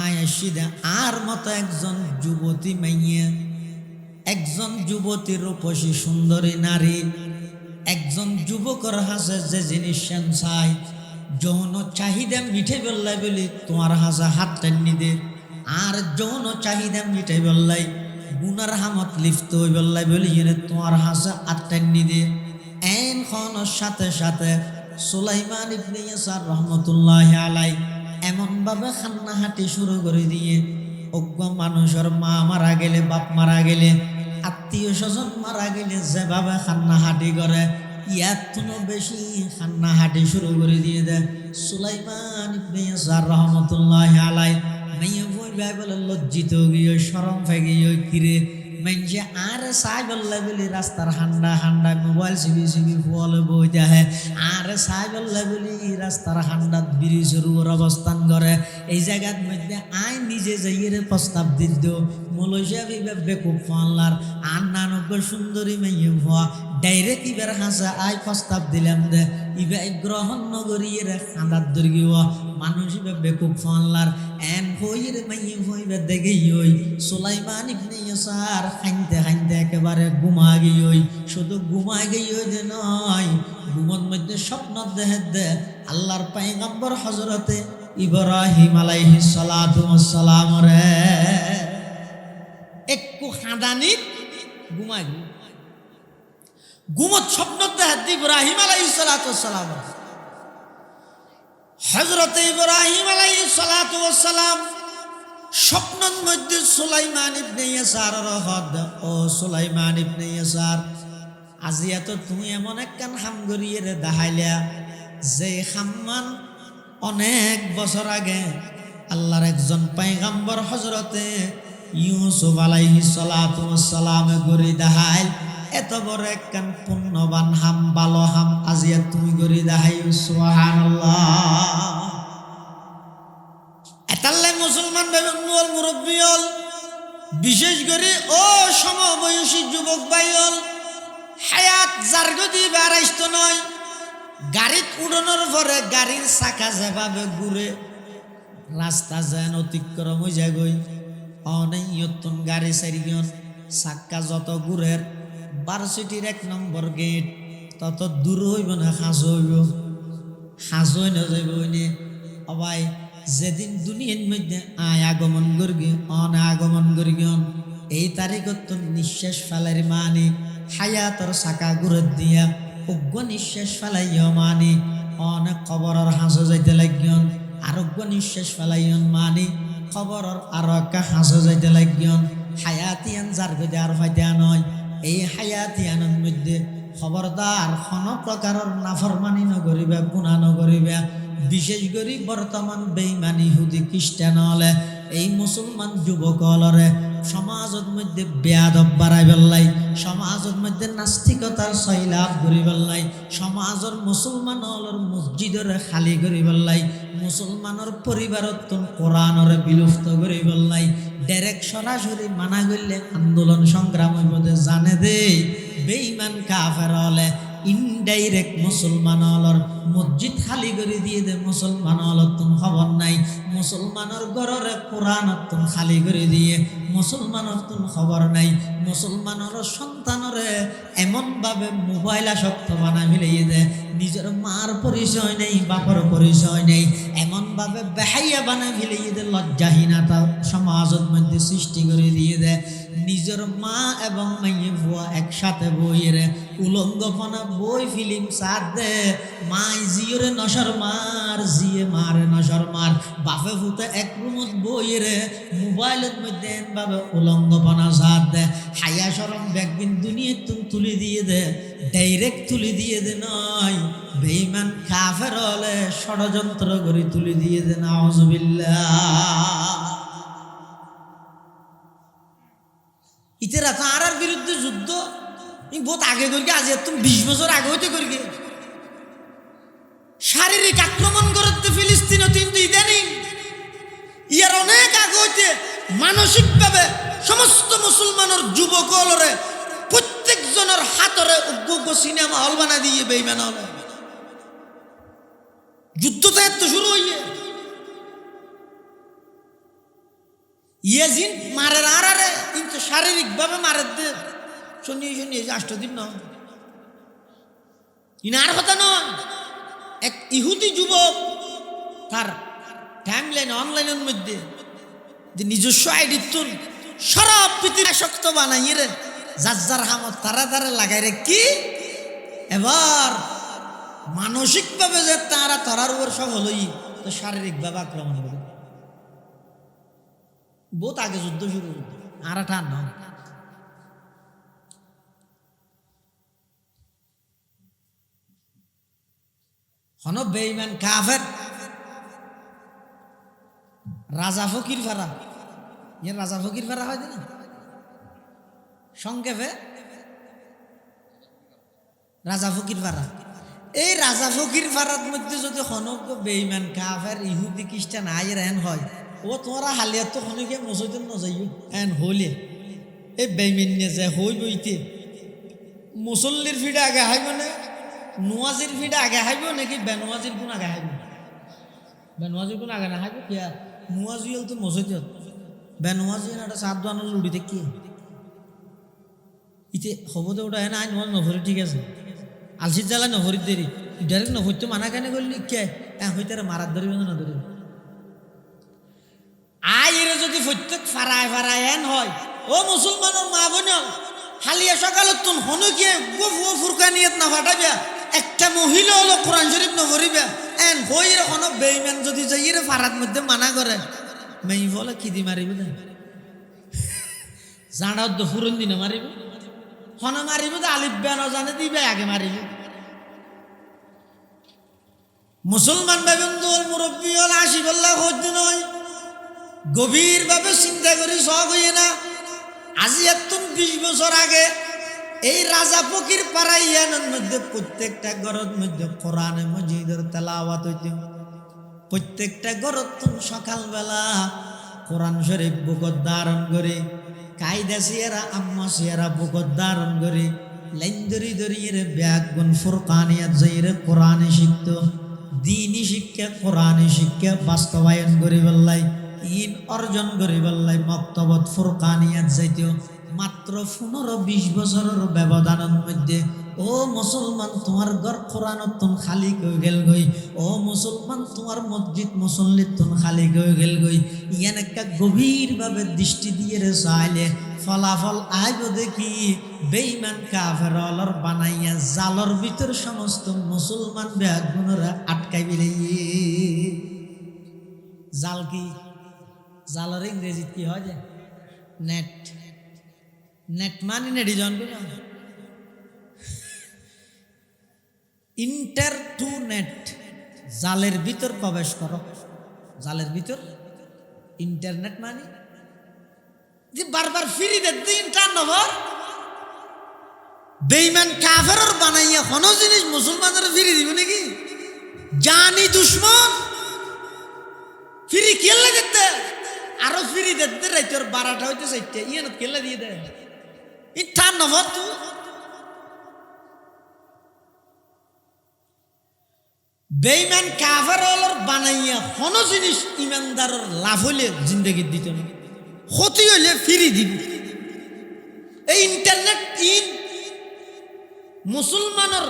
আয় সিদে আর মতো একজন যুবতী মাইয়া, একজন যুবতী রূপসী সুন্দরী নারী, একজন যুবকর হাসে যে জিনিস চাই যৌন চাহিদা মিঠে বললাই বলি তোমার হাসে হাত টানি দে, আর যৌন চাহিদা মিঠে বললাই গুনার হামত লিপ্ত হই বললাই বলি তোমার হাসে হাত টানি দে। এন খনর সাথে সাথে সুলাইমান ইবনে ইয়াসার রহমতুল্লাহ আলাই এমন ভাবে খান্নাহাটি শুরু করে দিয়ে অজ্ঞ মানুষের মা মারা গেলে বাপ মারা গেলে আত্মীয় স্বজন মারা গেলে যেভাবে খান্নাহাটি করে ইয়ার তুনো বেশি খান্নাহাটি শুরু করে দিয়ে দেয় সুলাইমান ইবনে ইয়াসার রহমতুল্লাহ আলাই মেয়ে বই ভাই বলে লজ্জিত গিয়ে শরম ফেগে কিরে মেনছে আর সাই বললে বলি রাস্তার হান্ডা হান্ডা মোবাইল সিবি ফলে বই দেয় আর সাই বললে বলি রাস্তার হান্ডাত ব্রিজের উপর অবস্থান করে এই জায়গার মধ্যে আই নিজে যাইয়ে প্রস্তাব দিত মলয়েশিয়া বিভাগ বেকুব ফানলার আর 99 সুন্দরী মেয়ে ভুয়া ডাইরেক্ট ইবার হাসা আই প্রস্তাব দিলাম দে ইবা গ্রহণ নগরীর খাঁদার দর্গীয় মানুষ ইবা বেকুব ফানলার এন হইর মেয়ে হইবা দেখে ওই সুলাইমান ইবনে ইয়াসার খাইতে খাইতে একেবারে ঘুমা গিয়ে শুধু ঘুমা গিয়ে যে নয় ঘুমর মধ্যে স্বপ্ন দেহে দে আল্লাহর পয়গম্বর হযরতে ইব্রাহিম আলাইহিস সালাতু ওয়াস সালাম রে একটু খাদানিত ঘুমা গিয়ে ঘুমত স্বপ্ন দেহে ইব্রাহিম আলাইহিস সালাতু ওয়াস সালাম হযরতে ইব্রাহিম আলাইহিস সালাতু ওয়াস সালাম স্বপ্নের মধ্যে সুলাইমান ইবনে ইয়াসার রহদ ও সুলাইমান ইবনে ইয়াসার আজিয়া তো তুমি এমন একখান হাম গড়িয়ে রে দেখাইলা যে হাম্মান অনেক বছর আগে আল্লাহর একজন পয়গম্বর হযরতে ইউসুফ আলাইহিস সালাতু ওয়াস সালামে গড়ি দেখাইল এত বড় একখান পুণ্যবান হাম ভালো হাম আজিয়া তুমি গড়ি দেখাই সুবহানাল্লাহ এতাল্লাই মুসলমান বেগুল মুরব্বীল বিশেষ করে ও সমবয়সী যুবক ভাইল হায়াত জারগদি বাড়াইতো নয় গাড়িত উড়ানোর পরে গাড়ির চাকা যেভাবে ঘুরে রাস্তা যেন অতিক্রম হয়ে যায় গই অনেক ইয়তন গাড়ি চারিজন চাক্কা যত ঘুরের 12 1 নম্বর গেট তত দূর হইব না হাঁস হইব হাঁস হই না যাইব অবাই যেদিন দুনিয়ার মধ্যে আয় আগমন করবি অন আগমন করবিন এই তারিখত নিঃশ্বাস ফেলার মানে হায়াতর চাকা ঘুরে দিয়া অজ্ঞ নিঃশ্বাস ফেলাইও মানে অনেক খবরের হাঁসো যাইতে লাগিয়ন আরোগ্য নিঃশ্বাস ফেলাইয়ন মানে খবরের আরো একটা হাঁসো যাইতে লাগিয়ন হায়াতিয়ান যার গদে আর ফাইতে নয় এই হায়াতিয়ানের মধ্যে খবরদার কোনো প্রকারের নাফরমানি নগরিবা গুনাহ নগরিবা বিশেষ করে বর্তমান বেঈমান ইহুদি খ্রিস্টান হলে এই মুসলমান যুবক হলরে সমাজের মধ্যে বেয়াদব বাড়াই বেলাই সমাজের মধ্যে নাস্তিকতার সৈলাভ করি বেলাই সমাজের মুসলমান হলর মসজিদরে খালি করি বেলাই মুসলমানের পরিবারত কোরআনরে বিলুপ্ত করি বেলাই ডাইরেক্ট সরাসরি মানা করলে আন্দোলন সংগ্রাম মধ্যে জানে দে বেঈমান কাফের হলে ইনডাইরেক্ট মুসলমান হলর মসজিদ খালি করে দিয়ে দে মুসলমান হলর তুমি খবর নাই মুসলমানের ঘরের কোরআন তুমি খালি করে দিয়ে মুসলমানের তুমি খবর নাই মুসলমানের সন্তানরে এমনভাবে মোবাইল আসক্ত বানা মিলিয়ে দে নিজের মার পরিচয় নেই বাপর পরিচয় নেই এমনভাবে বেহাইয়া বানা মিলিয়ে দে লজ্জাহীনতা সমাজের মধ্যে সৃষ্টি করে দিয়ে দে নিজের মা এবং মাইয়ে বুয়া একসাথে বইয়েরে উলঙ্গপনা বই ফিল্ম সার দে মাই জিওরে নশর মার জিয়ে মারে নশর মার বাপে ফুতে এক রুমত বইয়েরে মোবাইলের মধ্যে এনভাবে উলঙ্গপনা সার দে হায়া শরম ব্যাগবিন দুনিয়া তুমি তুলে দিয়ে দে ডাইরেক্ট তুলে দিয়ে দে নয় বেঈমান কাফের হলে ষড়যন্ত্র করে তুলে দিয়ে দে নাউজুবিল্লাহ ইতেরা তো আর বিরুদ্ধে যুদ্ধ বহুত আগে করি আজ তুমি 20 বছর আগে হইতে করি শারীরিক আক্রমণ করতে ফিলিস্তিন কিন্তু ইদানিং ইয়ার অনেক আগে হইতে মানসিকভাবে সমস্ত মুসলমানের যুবকলরে প্রত্যেক জনের হাতরে উগ্র সিনেমা হল বানা দিয়ে বেঈমান হল যুদ্ধ তো এত শুরু হইয়ে ইয়েজিন মারের আরে কিন্তু শারীরিকভাবে মারের দে শুনিয়ে 8 দিন নয় ইনার কথা নয় এক ইহুদি যুবক তার টাইমলাইন অনলাইনের মধ্যে যে নিজস্ব আইডি তুল সারা পৃথিবী আসক্ত বানাই রে যার হামত তারা তারা লাগাই রে কি এবার মানসিকভাবে যে তারা তারার উপর সফল হই তো শারীরিকভাবে আক্রমণ করে বহুত আগে যুদ্ধ শুরু আর ঠান নয় হন বেঈমান কাফের রাজা ফকির ফারা রাজা ফকির ফারা হয় না সংক্ষেপে রাজা ফকির পাড়া। এই রাজা ফকির পাড়ার মধ্যে যদি হনক বেঈমান কাফের ইহুদি খ্রিস্টান আয়ের এন হয়, ও তোমরা হালিয়াত তো হনকে মসজিদে নজাইও এন হলে এই বেঈমান নিয়ে যায় হই বইতে মুসল্লির ফিডে আগে হাইব না নোয়াজির ফিডে আগে হাইব নাকি বেনোয়াজির কোন আগে হাইব? বেনোয়াজির কোন আগে না হাইব কিয়া নোয়াজি হল তো মসজিদ বেনোয়াজি না সাত দানো লুড়িতে কি ইতে হবতে ওটা হ্যাঁ আইন নভরি ঠিক আছে আলসির জ্বালা নভরিত দেরি ডাইরেক্ট নভরতে মানা কেন করলি কে হইতে মারাত ধরিব না ধরিব আইরে যদি প্রত্যেক ফারায় ফারায় এন হয় ও মুসলমানের মা বোন হালিয়া সকালত তুন হনু গিয়ে গফুয়া ফুরকানিয়ত না ফাটাইবা একটা মহিলা হলো কোরআন শরীফ নভরিবা এন হইরে কোন বেঈমান যদি যাইরে ফারাত মধ্যে মানা করে মেই বলে খিদি মারিব না জানাও তো ফুরন দিনে মারিব হন মারিব তো আলিফ বেন জানে দিবে আগে মারিব মুসলমান ভাইবন্ধু মুরব্বী হল আসি বললা হদ্দি নয় গভীরভাবে চিন্তা করি সব হইয়ে না আজি এতন 20 বছর আগে এই রাজা ফকির পাড়াইয়ানের মধ্যে প্রত্যেকটা ঘরের মধ্যে কোরআনে মজিদের তেলাওয়াত হইত প্রত্যেকটা ঘরত সকালবেলা কোরআন শরীফ বুকত ধারণ করে কায়দা সিয়ারা আম্মা সিয়ারা বুকত ধারণ করে লাইন ধরি ধরিয়ে ব্যাগ গুণ ফুরকানিয়াত যাইরে কোরআনে শিখত দিনী শিক্ষা কোরআনে শিক্ষা বাস্তবায়ন করে বললাই ইন অর্জন করে বললাই মক্তবত ফুরকানিয়াত যাইত মাত্র 15-20 বছরের ব্যবধানের মধ্যে ও মুসলমান তোমার ঘর কোরআনতন খালি কই গেল গই ও মুসলমান তোমার মসজিদ মুসল্লিতন খালি কই গেল গই ইয়ান একটা গভীরভাবে দৃষ্টি দিয়ে রে চাইলে ফলাফল আইব দেখি বেঈমান কাফেরলর বানাইয়া জালর ভিতর সমস্ত মুসলমান বেগুনরা আটকাই বিলে জাল কি জালর ইংরেজি কি হয় যে নেট নেট মানে নেডি জানবে না ইন্টার টু নেট জালের ভিতর প্রবেশ করো জালের ভিতর ইন্টারনেট মানে যে বারবার ফিরি দে ইন্টার নম্বর বেঈমান কাফেরর বানাইয়া কোন জিনিস মুসলমানদের ফিরি দিব নাকি জানি দুশ্মন ফিরি কেলা দিতে আরো ফিরি দিতে রাইতর 12টা হইতে 4টা ইয়ানত কেলা দিয়ে দেয় ইন্টার নম্বর তো বেঈমান কাফেরর বানাইয়া কোন জিনিস ইমানদারের লাভ হইলে জিন্দেগি দিত না ক্ষতি হইলে ফিরি দিব এই ইন্টারনেট ইন মুসলমানের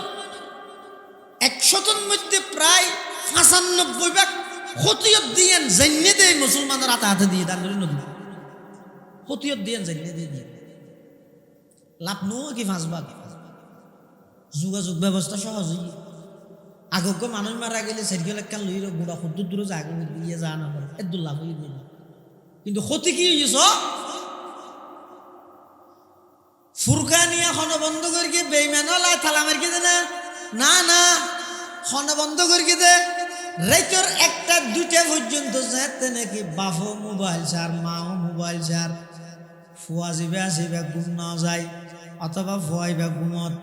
100-র মধ্যে প্রায় 95% ক্ষতিয়ত দিয়েন জান্নে দেয় মুসলমানের হাতে দিয়ে দান করে নদী ক্ষতিয়ত দিয়েন জান্নে দিয়ে লাভ নো কি 5 ভাগ যোগাযোগ ব্যবস্থা সহজ হয়ে আগক মানুষ মারা গেলে সাইকেল একটা লইর গুড়া খুদ্দুর দূরে জাগে দিয়ে যা না করে এত লাভ হয়ে দিল কিন্তু ক্ষতি কি হয়েছ ফুরকানিয়া খন বন্ধ করে কি বেইমান লাই থালা মার কি না না না খন বন্ধ করে কি দে রাইতর 1টা 2টা পর্যন্ত যেতে নাকি বাফও মোবাইল চার মাও মোবাইল চার ফুয়া যাবে আসিবে ঘুম না যায় অথবা ফুয়াইবা ঘুমত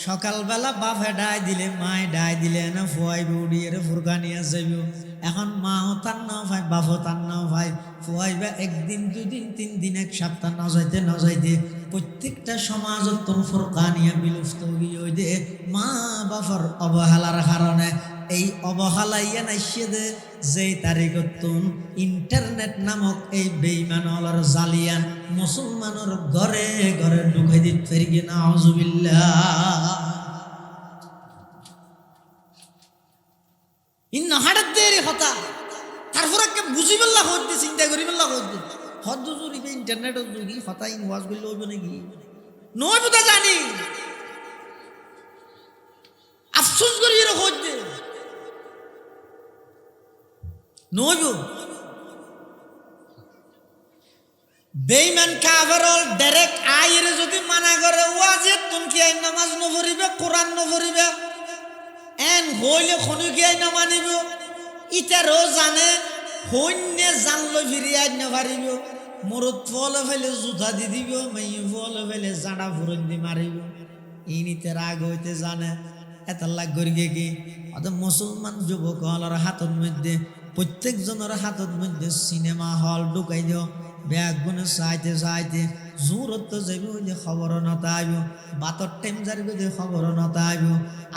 সকালবেলা বাপে ডাই দিলে মায় ডাই দিলে না ফুয়াইবে উড়িয়ে ফুরকানিয়া যাইব এখন মাও তার নাও ভাই বাপও তার নাও ভাই ফুয়াইবা 1 দিন 2 দিন 3 দিন 1 সপ্তাহ না যাইতে প্রত্যেকটা সমাজত তোর ফুরকানিয়া বিলুপ্ত হয়ে দে মা বাপর অবহেলার কারণে এই অবহেলাইয়া নাইসে দে যেই তারিখত তুন ইন্টারনেট নামক এই বেঈমানর জালিয়ান মুসলমানের ঘরে ঘরে ঢুকাই দিতে পারি কি নাউজুবিল্লাহ ইন হাড়াত দেরি হতা তারপর কে বুঝি বললা হইতে চিন্তা করি বললা হইতে হদ্দ জুরিবে ইন্টারনেট জুরি হতা ইন ওয়াজ বললে হইবে নাকি নয় বুঝা জানি আফসোস করি এর হইতে নইব বেঈমান কাফেরল ডাইরেক্ট আইরে যদি মানা করে ওয়াজে তুমি কি আই নামাজ ন পড়িবে কোরআন ন পড়িবে এন হইলে খনু কি আই না মানিব ইতারও জানে হইনে জানলো ফিরি আই না পারিব মরদ ফলে ফেলে জুতা দি দিব, মেয়ে ফলে ফেলে জাঁড়া ফুরন দি মারিব। ইনিতে রাগ হইতে জানে এত লাগ করিগে কি অত মুসলমান যুবক হলের হাতত মধ্যে প্রত্যেকজনের হাতত মধ্যে সিনেমা হল ঢুকাই দিও। ব্যাগ গুনে চাইতে চাইতে জোরত যাবি ওই যে খবর নতাইব, বাতর টাইম যাবি ওই যে খবর নতাইব,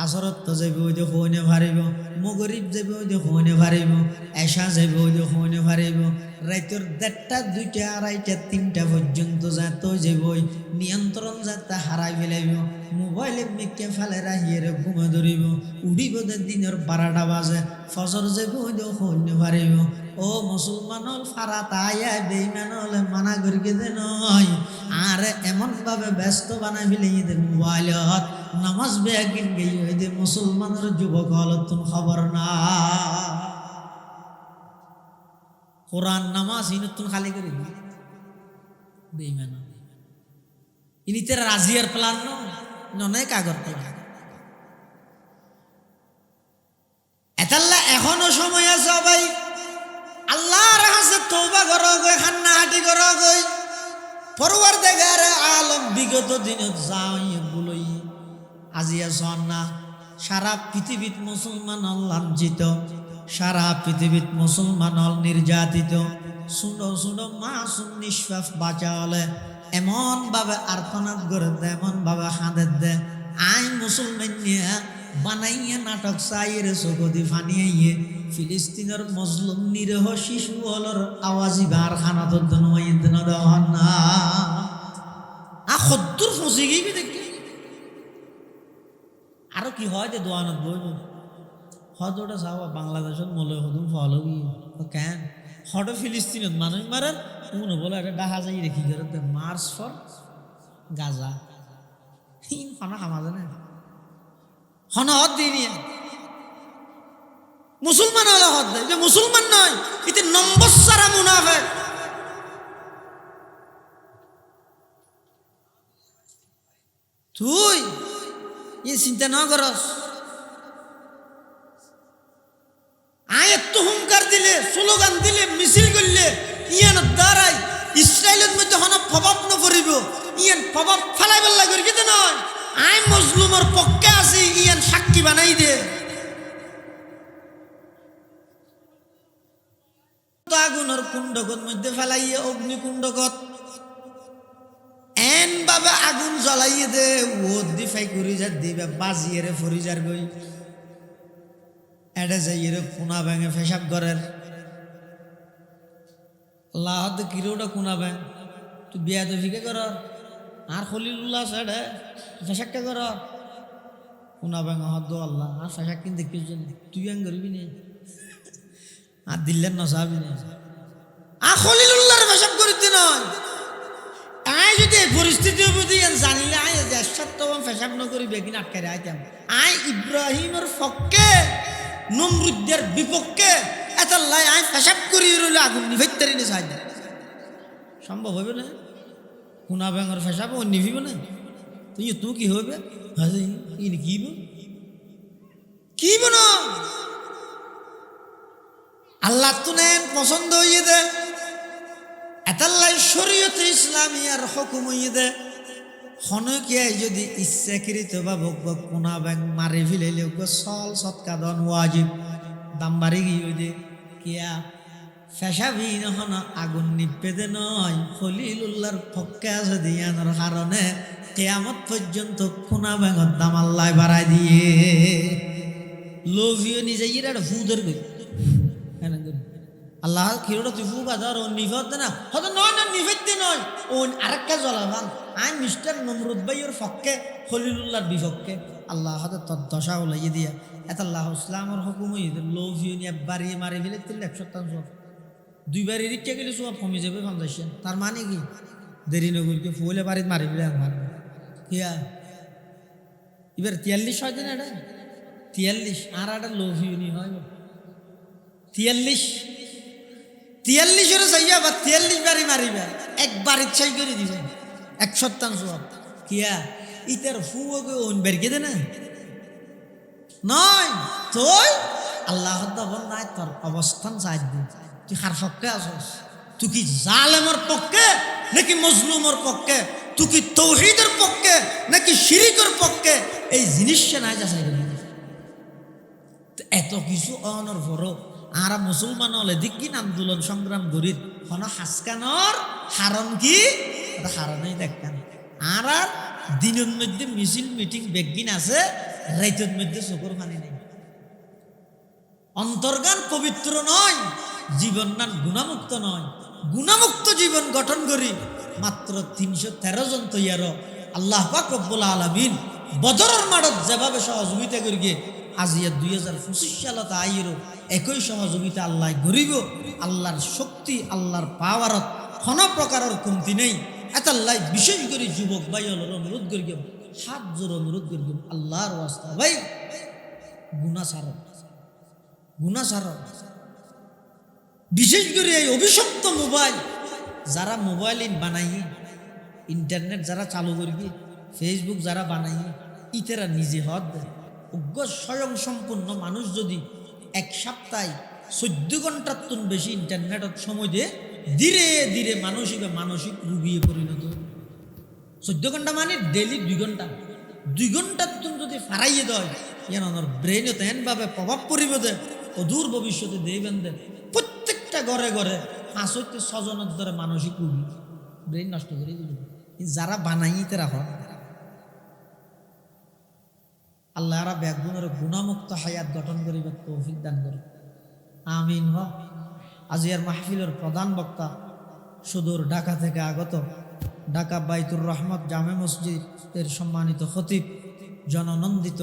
আসরত যাবি ওই যে হইনে ভারিব, মগরিব যাবি ওই যে হইনে ভারিব, এশা যাবি ওই যে হইনে ভারিব। রাইতের 1:30, 2টা, 2:30, 3টা পর্যন্ত যাত যাবি ওই নিয়ন্ত্রণ যাতে হারাই ফেলাইব। মোবাইলে মেকে ফেলে রাহিয়ে ঘুমে ধরিব, উড়িব দিনের 12টা বাজে, ফজর যাবি ওই যে হইনে ভারিব। ও মুসলমান হল ফারা তাইয়া বেইমান হলে মানা করি দে নয়। আর এমন ভাবে ব্যস্ত বানাই ফেলে মোবাইলত নামাজ বেগিন গিয়ে দে মুসলমানের যুবক হল তুমি খবর না। কোরআন নামাজ ইনতুন খালি করে বেইমান ইনিতে রাজিয়ার প্ল্যান নয় কাগর প্ল্যান। এতাল্লা এখনো সময় আছে ভাই, আল্লাহর কাছে তওবা করো গই, হান্নাহাটি করো গই। পরওয়ারদিগার আলম বিগত দিনত যাই বলই আজিয়া সন্না সারা পৃথিবীত মুসলমান লাঞ্ছিত, সারা পৃথিবীত মুসলমান নির্যাতিত। শুনো শুনো মাসুম নিষ্পাপ বাঁচা হলে এমন ভাবে আর্তনাদ করে দে, এমন ভাবে হাঁদের দে। আই মুসলমান নিয়ে বানাইয়ে নাটক চাইরে চকদি ফানিয়ে ফিলিস্তিনের মজলুম নিরহ শিশু হলর আওয়াজি বার খানাত দহন না সত্তর ফসি গিয়ে দেখি। আরো কি হয় যে দোয়ানত বইব হয়তো ওটা চাও বাংলাদেশত মলে হদুম ফল গিয়ে কেন হঠাৎ ফিলিস্তিনত মানুষ মারেন উনো বলে একটা ডাহা যাই রেখি করে মার্চ ফর গাজা খানা খামা জানে হন হদ দিয়ে নিয়ে মুসলমান হলে হদ দেয়, যে মুসলমান নয় এতে নম্বর সারা মুনাফেক। তুই এ চিন্তা না করস। আয়াত হুঙ্কার দিলে, স্লোগান দিলে, মিছিল করলে ইয়ান দ্বারাই ইসরায়েলের মধ্যে হন প্রভাব ন পড়িব। ইয়ান প্রভাব ফেলাই বেলা করি কিন্তু নয় আই মজলুমের পক্ষে আছি, ইয়ান সাক্ষী বানাই দে। আগুনের কুণ্ডকত মধ্যে ফেলাইয়ে অগ্নিকুণ্ডকত এন ভাবে আগুন জ্বলাইয়ে দে, ও দিফাই করি যা দিবে বাজিয়ে রে ফরিজার গই এডে যাইয়ে রে কোনা ব্যাঙে ফেসাব করের আল্লাহ কিরোটা কোনা ব্যাং তুই বিয়া তো ফিকে কর আর খলিলুল্লাহ সাড়ে ফেসাকটা কর কোনা ব্যাং হদ আল্লাহ আর ফেসাক কিন দেখিস তুই ব্যাং করবি না আর দিল্লের নসাবি না আর খলিলুল্লাহর ফেসাব করিতে নয়। আই যদি এই পরিস্থিতির প্রতি জানিলে আই দেশাত্ম ফেসাব নকরি বেগিন আটকাই আইতাম। আই ইব্রাহিমের পক্ষে নমরুদের বিপক্ষে এত লাই আই ফেসাব করি রইলে আগুন নিভাইতারি না সাহায্য সম্ভব হবে না। কোনা ব্যাঙর ফেসাব ও নিভিব না তুই তুই কি হবে কি না আল্লাহ তো নেন পছন্দ হইয়ে দে এতাল্লাই শরীয়তে ইসলামিয়ার হুকুম হইয়ে দে। হনকিয়ায় যদি ইচ্ছাকৃত বা ভোগ কোনা ব্যাং মারি ফেলাইলে সল সৎকা দন ওয়াজিব দাম বাড়ি গিয়ে দে কিয়া ফেসাবি নহন আগুন নিপে দে নয় খলিলুল্লাহর পক্ষে আছে দিয়ানোর কারণে কিয়ামত পর্যন্ত কোনা ব্যাঙর দাম আল্লাহ বাড়াই দিয়ে লোভিও নিজে ইরা ফুদের গই আল্লাহ কিরোটা তুই ফু বাজার ও নিভত না হয়তো নয় না নিভেতে নয় ও আরেকটা জ্বলাবান আই মিস্টার নমরুদ ভাইয়ের পক্ষে খলিলুল্লাহর বিপক্ষে আল্লাহ হয়তো তোর দশা ওলাইয়ে দিয়া এত আল্লাহ ইসলামের হুকুম লোভিও নিয়ে বাড়িয়ে মারি ফেলে 100 দুইবার এদিকটা গেলে সব কমে যাবে 50 তার মানে কি দেরি নগরকে ফুলে বাড়িতে মারি ফেলে আমার কিয়া এবার 43 হয় না এটা 43 আর একটা লোভিও নি হয় 43 চাইয়া বা 43 বাড়ি মারিবা একবার ইচ্ছাই করে দিবে 100 কিয়া ইতার ফুয়াকে ওন বেরকে দে না নয় তুই আল্লাহ নাই তোর অবস্থান চাই দে তুই খার পক্ষে আসস তুই কি জালেমের পক্ষে নাকি মজলুমের পক্ষে, তুই কি তৌহিদের পক্ষে নাকি শিরিকের পক্ষে, এই জিনিসটা নাই যাচাই করি। এত কিছু অনর ভরো আর মুসলমান হলে দিকিন আন্দোলন সংগ্রাম করির কোন হাসকানোর হারণ কি হারণই দেখতেন। আর আর দিনের মধ্যে মিছিল মিটিং বেগিন আছে, রাইতের মধ্যে চোখর পানি নেই। অন্তর্গান পবিত্র নয়, জীবন নান গুণামুক্ত নয়। গুণামুক্ত জীবন গঠন করি মাত্র 313 জন তৈয়ার আল্লাহ পাক রব্বুল আলামিন বদরের মাঠত যেভাবে সহযোগিতা করি গিয়ে আজিয়া 2025 সালত আইরো একই সহযোগিতা আল্লাহ গরিব। আল্লাহর শক্তি আল্লাহর পাওয়ারত কোনো প্রকারের কমতি নেই। এতাল্লাহ বিশেষ করে যুবক ভাই হলোর অনুরোধ করি হাত জোর অনুরোধ করি আল্লাহর ওয়াস্তা ভাই গুনাহ ছাড়ো, গুনাহ ছাড়ো। বিশেষ করে এই অভিশপ্ত মোবাইল যারা মোবাইল বানাই ইন্টারনেট যারা চালু করবি ফেসবুক যারা বানাই ইতেরা নিজে হদ দেয়। উগ্র স্বয়ং সম্পূর্ণ মানুষ যদি এক সপ্তাহে 14 ঘন্টার তুন বেশি ইন্টারনেটত সময় দিয়ে ধীরে ধীরে মানসিক রুগীয়ে পরিণত। 14 ঘন্টা মানে ডেলি 2 ঘন্টা, 2 ঘন্টার তুন যদি ফারাইয়ে দেয় ইয়ানোর ব্রেনে তেনভাবে প্রভাব পড়িব দে অদূর ভবিষ্যতে দেবেন দে প্রত্যেকটা ঘরে ঘরে 5-6 জনের ধরে মানসিক রুগী ব্রেন নষ্ট করে দিল। যারা বানাই তারা হয় আল্লাহ রা ব্যাগুণের গুণামুক্ত হায়াত গঠন করিবার তৌফিক দান করে আমিন। আজিয়ার মাহফিলের প্রধান বক্তা সুদূর ঢাকা থেকে আগত ঢাকা বাইতুর রহমত জামে মসজিদের সম্মানিত খতিব জননন্দিত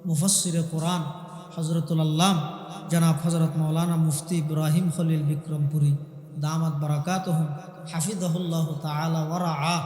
মুফাসসিরে কোরআন হযরতুল আল্লাম জনাব হযরত মাওলানা মুফতি ইব্রাহিম খলিল বিক্রমপুরী দামাত বারাকাতুহুম হাফিজাহুল্লাহ তাআলা ওয়া রাআ।